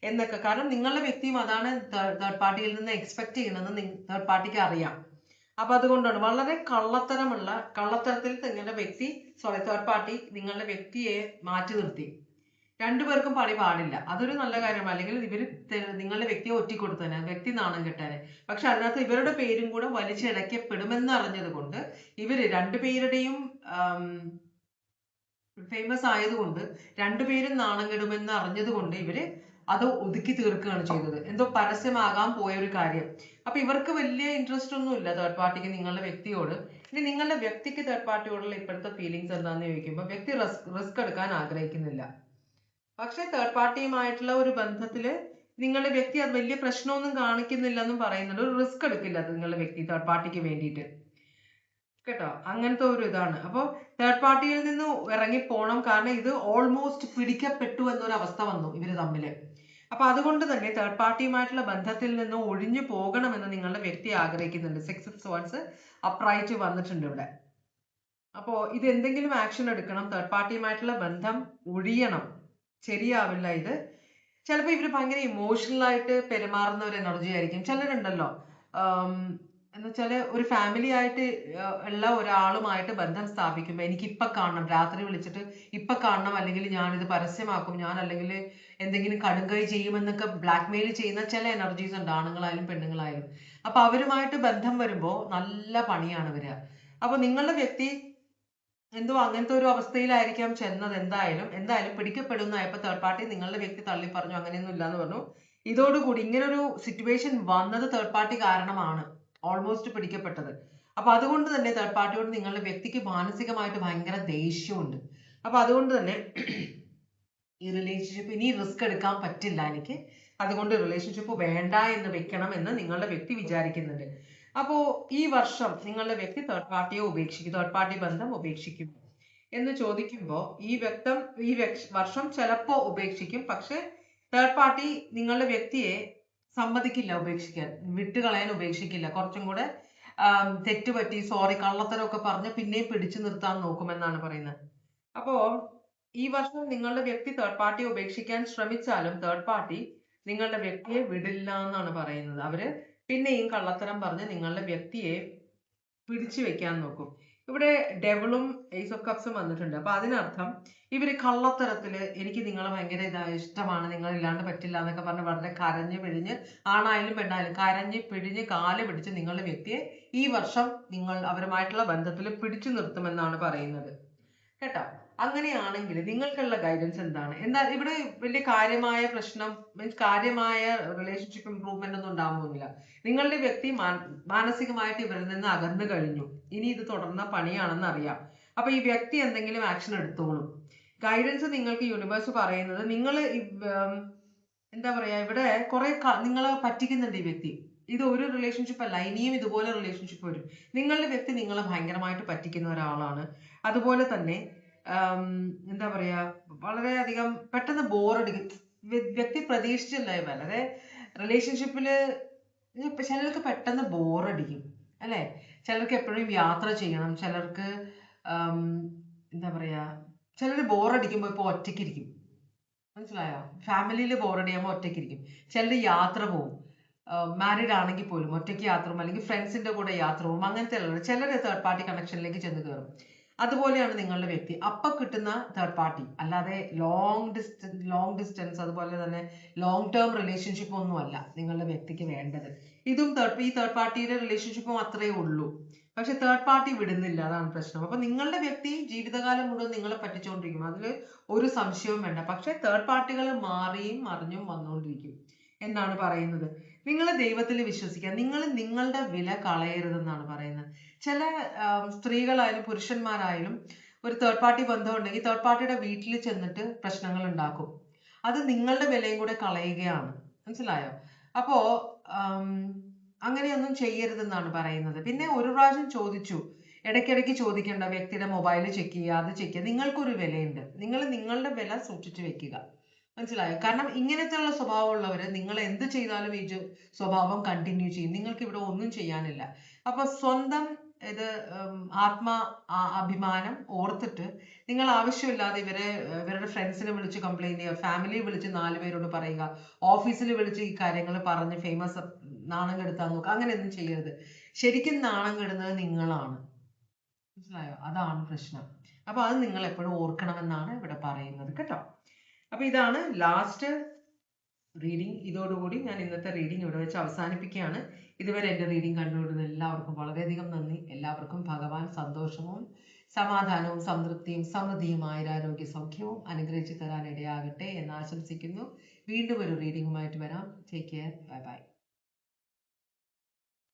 എന്നൊക്കെ. കാരണം നിങ്ങളുടെ വ്യക്തിയും അതാണ് തേർഡ് പാർട്ടിയിൽ നിന്ന് എക്സ്പെക്ട് ചെയ്യുന്നതെന്ന് തേർഡ് പാർട്ടിക്ക് അറിയാം. അപ്പൊ അതുകൊണ്ടാണ് വളരെ കള്ളത്തരത്തിൽ തേർഡ് പാർട്ടി നിങ്ങളുടെ വ്യക്തിയെ മാറ്റി നിർത്തി. രണ്ടുപേർക്കും പണി പാടില്ല, അതൊരു നല്ല കാര്യമാണ്. അല്ലെങ്കിൽ നിങ്ങളുടെ വ്യക്തിയെ ഒറ്റിക്കൊടുത്തേനെ, വ്യക്തി നാണം കെട്ടാനെ. പക്ഷെ അതിനകത്ത് ഇവരുടെ പേരും കൂടെ വലിച്ചിഴക്കപ്പെടുമെന്ന് അറിഞ്ഞത് കൊണ്ട് രണ്ടുപേരുടെയും ഫേമസ് ആയതുകൊണ്ട് രണ്ടുപേരും നാണം കെടുമെന്ന് അറിഞ്ഞത് കൊണ്ട് അത് ഒതുക്കി തീർക്കുകയാണ് ചെയ്തത്, എന്തോ പരസ്യമാകാൻ പോയ ഒരു കാര്യം. അപ്പൊ ഇവർക്ക് വലിയ ഇൻട്രസ്റ്റ് ഒന്നുമില്ല തേർഡ് പാർട്ടിക്ക് നിങ്ങളുടെ വ്യക്തിയോട്. ഇനി നിങ്ങളുടെ വ്യക്തിക്ക് തേർഡ് പാർട്ടിയോടുള്ള ഇപ്പോഴത്തെ ഫീലിങ്സ് എന്താണെന്ന് ചോദിക്കുമ്പോൾ വ്യക്തി റിസ്ക് എടുക്കാൻ ആഗ്രഹിക്കുന്നില്ല. പക്ഷെ തേർഡ് പാർട്ടിയുമായിട്ടുള്ള ഒരു ബന്ധത്തില് നിങ്ങളുടെ വ്യക്തി അത് വലിയ പ്രശ്നമൊന്നും കാണിക്കുന്നില്ല എന്നും പറയുന്നുണ്ട്. ഒരു റിസ്ക് എടുക്കില്ല അത് നിങ്ങളുടെ വ്യക്തി തേർഡ് പാർട്ടിക്ക് വേണ്ടിയിട്ട്. കേട്ടോ, അങ്ങനത്തെ ഒരു ഇതാണ്. അപ്പൊ തേർഡ് പാർട്ടിയിൽ നിന്ന് ഇറങ്ങി പോണം. കാരണം ഇത് ഓൾമോസ്റ്റ് പിടിക്കപ്പെട്ടു എന്നൊരു അവസ്ഥ വന്നു ഇവര് തമ്മില്. അപ്പൊ അതുകൊണ്ട് തന്നെ തേർഡ് പാർട്ടിയുമായിട്ടുള്ള ബന്ധത്തിൽ നിന്ന് ഒഴിഞ്ഞു പോകണമെന്ന് നിങ്ങളുടെ വ്യക്തി ആഗ്രഹിക്കുന്നുണ്ട്. 6 of Swords അപ്രൈറ്റ് വന്നിട്ടുണ്ട് ഇവിടെ. അപ്പോ ഇത് എന്തെങ്കിലും ആക്ഷൻ എടുക്കണം. തേർഡ് പാർട്ടിയുമായിട്ടുള്ള ബന്ധം ഒഴിയണം. ശരിയാവില്ല ഇത്. ചിലപ്പോൾ ഇവര് ഭയങ്കര ഇമോഷണൽ ആയിട്ട് പെരുമാറുന്ന ഒരു എനർജി ആയിരിക്കും. ചിലരുണ്ടല്ലോ എന്ന് വെച്ചാല് ഒരു ഫാമിലി ആയിട്ട് ഉള്ള ഒരാളുമായിട്ട് ബന്ധം സ്ഥാപിക്കുമ്പോൾ എനിക്ക് ഇപ്പൊ കാണണം, രാത്രി വിളിച്ചിട്ട് ഇപ്പൊ കാണണം, അല്ലെങ്കിൽ ഞാനിത് പരസ്യമാക്കും, ഞാൻ അല്ലെങ്കിൽ എന്തെങ്കിലും കടുങ്കൈ ചെയ്യുമെന്നൊക്കെ ബ്ലാക്ക് മെയിൽ ചെയ്യുന്ന ചില എനർജീസ് ഉണ്ട്, ആണുങ്ങളായാലും പെണ്ണുങ്ങളായാലും. അപ്പൊ അവരുമായിട്ട് ബന്ധം വരുമ്പോ നല്ല പണിയാണ് വരിക. അപ്പൊ നിങ്ങളുടെ വ്യക്തി എന്തോ അങ്ങനത്തെ ഒരു അവസ്ഥയിലായിരിക്കാം ചെന്നത്. എന്തായാലും പിടിക്കപ്പെടുന്നതായപ്പോ തേർഡ് പാർട്ടി നിങ്ങളുടെ വ്യക്തി തള്ളി പറഞ്ഞു, അങ്ങനെയൊന്നും ഇല്ലാന്ന് പറഞ്ഞു. ഇതോടുകൂടി ഇങ്ങനൊരു സിറ്റുവേഷൻ വന്നത് തേർഡ് പാർട്ടി കാരണമാണ് ഓൾമോസ്റ്റ് പിടിക്കപ്പെട്ടത്. അപ്പൊ അതുകൊണ്ട് തന്നെ തേർഡ് പാർട്ടിയോട് നിങ്ങളുടെ വ്യക്തിക്ക് മാനസികമായിട്ട് ഭയങ്കര ദേഷ്യമുണ്ട്. അപ്പൊ അതുകൊണ്ട് തന്നെ ഈ റിലേഷൻഷിപ്പ് ഇനി റിസ്ക് എടുക്കാൻ പറ്റില്ല എനിക്ക്, അതുകൊണ്ട് റിലേഷൻഷിപ്പ് വേണ്ട എന്ന് വെക്കണം എന്ന് നിങ്ങളുടെ വ്യക്തി വിചാരിക്കുന്നുണ്ട്. അപ്പോ ഈ വർഷം നിങ്ങളുടെ വ്യക്തി തേർഡ് പാർട്ടിയെ ഉപേക്ഷിക്കും, തേർഡ് പാർട്ടി ബന്ധം ഉപേക്ഷിക്കും എന്ന് ചോദിക്കുമ്പോൾ ഈ വർഷം ചിലപ്പോ ഉപേക്ഷിക്കും. പക്ഷെ തേർഡ് പാർട്ടി നിങ്ങളുടെ വ്യക്തിയെ സമ്മതിക്കില്ല ഉപേക്ഷിക്കാൻ, വിട്ടുകളയാൻ ഉപേക്ഷിക്കില്ല. കുറച്ചും കൂടെ തെറ്റുപറ്റി സോറി കള്ളത്തരമൊക്കെ പറഞ്ഞ് പിന്നെയും പിടിച്ചു നിർത്താൻ നോക്കുമെന്നാണ് പറയുന്നത്. അപ്പോ ഈ വർഷം നിങ്ങളുടെ വ്യക്തി തേർഡ് പാർട്ടിയെ ഉപേക്ഷിക്കാൻ ശ്രമിച്ചാലും തേർഡ് പാർട്ടി നിങ്ങളുടെ വ്യക്തിയെ വിടില്ല എന്നാണ് പറയുന്നത്. അവര് പിന്നെയും കള്ളത്തരം പറഞ്ഞ് നിങ്ങളുടെ വ്യക്തിയെ പിടിച്ചു വെക്കാൻ നോക്കും. ഇവിടെ ഡെവിളും ഏസ് ഓഫ് കപ്സും വന്നിട്ടുണ്ട്. അപ്പൊ അതിനർത്ഥം ഇവര് കള്ളത്തരത്തില് എനിക്ക് നിങ്ങളെ ഭയങ്കര ഇഷ്ടമാണ്, നിങ്ങൾ ഇല്ലാണ്ട് പറ്റില്ല എന്നൊക്കെ പറഞ്ഞ് വളരെ കരഞ്ഞു പിഴിഞ്ഞ്, ആണായാലും പെണ്ണായാലും കരഞ്ഞ് പിഴിഞ്ഞ് കാല് പിടിച്ച് നിങ്ങളുടെ വ്യക്തിയെ ഈ വർഷം നിങ്ങൾ അവരുമായിട്ടുള്ള ബന്ധത്തിൽ പിടിച്ചു നിർത്തുമെന്നാണ് പറയുന്നത്. കേട്ടോ, അങ്ങനെയാണെങ്കിൽ നിങ്ങൾക്കുള്ള ഗൈഡൻസ് എന്താണ്? എന്നാൽ ഇവിടെ വലിയ കാര്യമായ പ്രശ്നം മീൻസ് കാര്യമായ റിലേഷൻഷിപ്പ് ഇംപ്രൂവ്മെന്റ് ഒന്നും ഉണ്ടാകാൻ പോകുന്നില്ല. നിങ്ങളുടെ വ്യക്തി മാനസികമായിട്ട് ഇവരിൽ നിന്ന് അകന്നു കഴിഞ്ഞു. ഇനി ഇത് തുടർന്ന പണിയാണെന്ന് അറിയാം. അപ്പൊ ഈ വ്യക്തി എന്തെങ്കിലും ആക്ഷൻ എടുത്തോളും. ഗൈഡൻസ് നിങ്ങൾക്ക് യൂണിവേഴ്സ് പറയുന്നത്, നിങ്ങൾ എന്താ പറയാ, ഇവിടെ കുറെ നിങ്ങളെ പറ്റിക്കുന്നുണ്ട് ഈ വ്യക്തി. ഇത് ഒരു റിലേഷൻഷിപ്പ് അല്ല, ഇനിയും ഇതുപോലെ റിലേഷൻഷിപ്പ് വരും. നിങ്ങളുടെ വ്യക്തി നിങ്ങളെ ഭയങ്കരമായിട്ട് പറ്റിക്കുന്ന ഒരാളാണ്. അതുപോലെ തന്നെ എന്താ പറയാ, വളരെയധികം പെട്ടെന്ന് ബോറടിക്കും. വ്യക്തി പ്രതീക്ഷിച്ചില്ല, വളരെ റിലേഷൻഷിപ്പില് ചിലർക്ക് പെട്ടെന്ന് ബോറടിക്കും അല്ലെ. ചിലർക്ക് എപ്പോഴും യാത്ര ചെയ്യണം, ചിലർക്ക് എന്താ പറയാ, ചിലർ ബോറടിക്കുമ്പോ ഇപ്പൊ ഒറ്റയ്ക്കിരിക്കും, മനസ്സിലായോ? ഫാമിലിയിൽ ബോറടിയാകുമ്പോൾ ഒറ്റയ്ക്കിരിക്കും. ചിലർ യാത്ര പോകും, മാരീഡ് ആണെങ്കിൽ പോലും ഒറ്റയ്ക്ക് യാത്ര പോകും, അല്ലെങ്കിൽ ഫ്രണ്ട്സിന്റെ കൂടെ യാത്ര പോകും. അങ്ങനത്തെ ചിലർ തേർഡ് പാർട്ടി കണക്ഷനിലേക്ക് ചെന്ന് കയറും. അതുപോലെയാണ് നിങ്ങളുടെ വ്യക്തി. അപ്പൊ കിട്ടുന്ന തേർഡ് പാർട്ടി അല്ലാതെ ലോങ് ഡിസ്റ്റൻസ് അതുപോലെ തന്നെ ലോങ് ടേം റിലേഷൻഷിപ്പ് ഒന്നും അല്ല നിങ്ങളുടെ വ്യക്തിക്ക് വേണ്ടത്. ഇതും ഈ തേർഡ് പാർട്ടിയുടെ റിലേഷൻഷിപ്പും അത്രേ ഉള്ളൂ. പക്ഷെ തേർഡ് പാർട്ടി വിടുന്നില്ല, അതാണ് പ്രശ്നം. അപ്പൊ നിങ്ങളുടെ വ്യക്തി ജീവിതകാലം മുഴുവൻ നിങ്ങളെ പറ്റിച്ചുകൊണ്ടിരിക്കും, അതിൽ ഒരു സംശയവും വേണ്ട. പക്ഷെ തേർഡ് പാർട്ടികൾ മാറിയും മറിഞ്ഞും വന്നുകൊണ്ടിരിക്കും എന്നാണ് പറയുന്നത്. നിങ്ങൾ ദൈവത്തിൽ വിശ്വസിക്കുക, നിങ്ങൾ നിങ്ങളുടെ വില കളയരുതെന്നാണ് പറയുന്നത്. ചില സ്ത്രീകളായാലും പുരുഷന്മാരായാലും ഒരു തേർഡ് പാർട്ടി ബന്ധം ഉണ്ടെങ്കിൽ തേർഡ് പാർട്ടിയുടെ വീട്ടിൽ ചെന്നിട്ട് പ്രശ്നങ്ങൾ ഉണ്ടാക്കും. അത് നിങ്ങളുടെ വിലയും കൂടെ കളയുകയാണ്, മനസ്സിലായോ? അപ്പോ അങ്ങനെയൊന്നും ചെയ്യരുതെന്നാണ് പറയുന്നത്. പിന്നെ ഒരു പ്രാവശ്യം ചോദിച്ചു, ഇടയ്ക്കിടയ്ക്ക് ചോദിക്കേണ്ട, വ്യക്തിയുടെ മൊബൈൽ ചെക്ക് ചെയ്യുക, അത് ചെക്ക് ചെയ്യുക. നിങ്ങൾക്കൊരു വിലയുണ്ട്, നിങ്ങൾ നിങ്ങളുടെ വില സൂക്ഷിച്ചു വെക്കുക, മനസ്സിലായോ? കാരണം ഇങ്ങനത്തെയുള്ള സ്വഭാവമുള്ളവര് നിങ്ങൾ എന്ത് ചെയ്താലും ഈ സ്വഭാവം കണ്ടിന്യൂ ചെയ്യും. നിങ്ങൾക്ക് ഇവിടെ ഒന്നും ചെയ്യാനില്ല. അപ്പൊ സ്വന്തം ഇത് അഭിമാനം ഓർത്തിട്ട് നിങ്ങൾ ആവശ്യമില്ലാതെ ഇവരുടെ ഫ്രണ്ട്സിനെ വിളിച്ച് കംപ്ലൈന്റ് ചെയ്യുക, ഫാമിലിയെ വിളിച്ച് 4 പേരോട് പറയുക, ഓഫീസിൽ വിളിച്ച് ഈ കാര്യങ്ങൾ പറഞ്ഞ് ഫേമസ് നാണം കെടുത്താൻ നോക്കുക. അങ്ങനെയൊന്നും ചെയ്യരുത്. ശരിക്കും നാണം കെടുന്നത് നിങ്ങളാണ്, മനസ്സിലായോ? അതാണ് പ്രശ്നം. അപ്പൊ അത് നിങ്ങൾ എപ്പോഴും ഓർക്കണമെന്നാണ് ഇവിടെ പറയുന്നത്, കേട്ടോ. അപ്പൊ ഇതാണ് ലാസ്റ്റ് റീഡിങ്. ഇതോടുകൂടി ഞാൻ ഇന്നത്തെ റീഡിങ് ഇവിടെ വെച്ച് അവസാനിപ്പിക്കുകയാണ്. ഇതുവരെ എൻ്റെ റീഡിങ് കണ്ടുകൊണ്ടിരുന്ന എല്ലാവർക്കും വളരെയധികം നന്ദി. എല്ലാവർക്കും ഭഗവാൻ സന്തോഷവും സമാധാനവും സംതൃപ്തിയും സമൃദ്ധിയുമായ ആരോഗ്യ സൗഖ്യവും അനുഗ്രഹിച്ചു തരാൻ ഇടയാകട്ടെ എന്ന് ആശംസിക്കുന്നു. വീണ്ടും ഒരു റീഡിങ്ങുമായിട്ട് വരാം. Take care. Bye bye.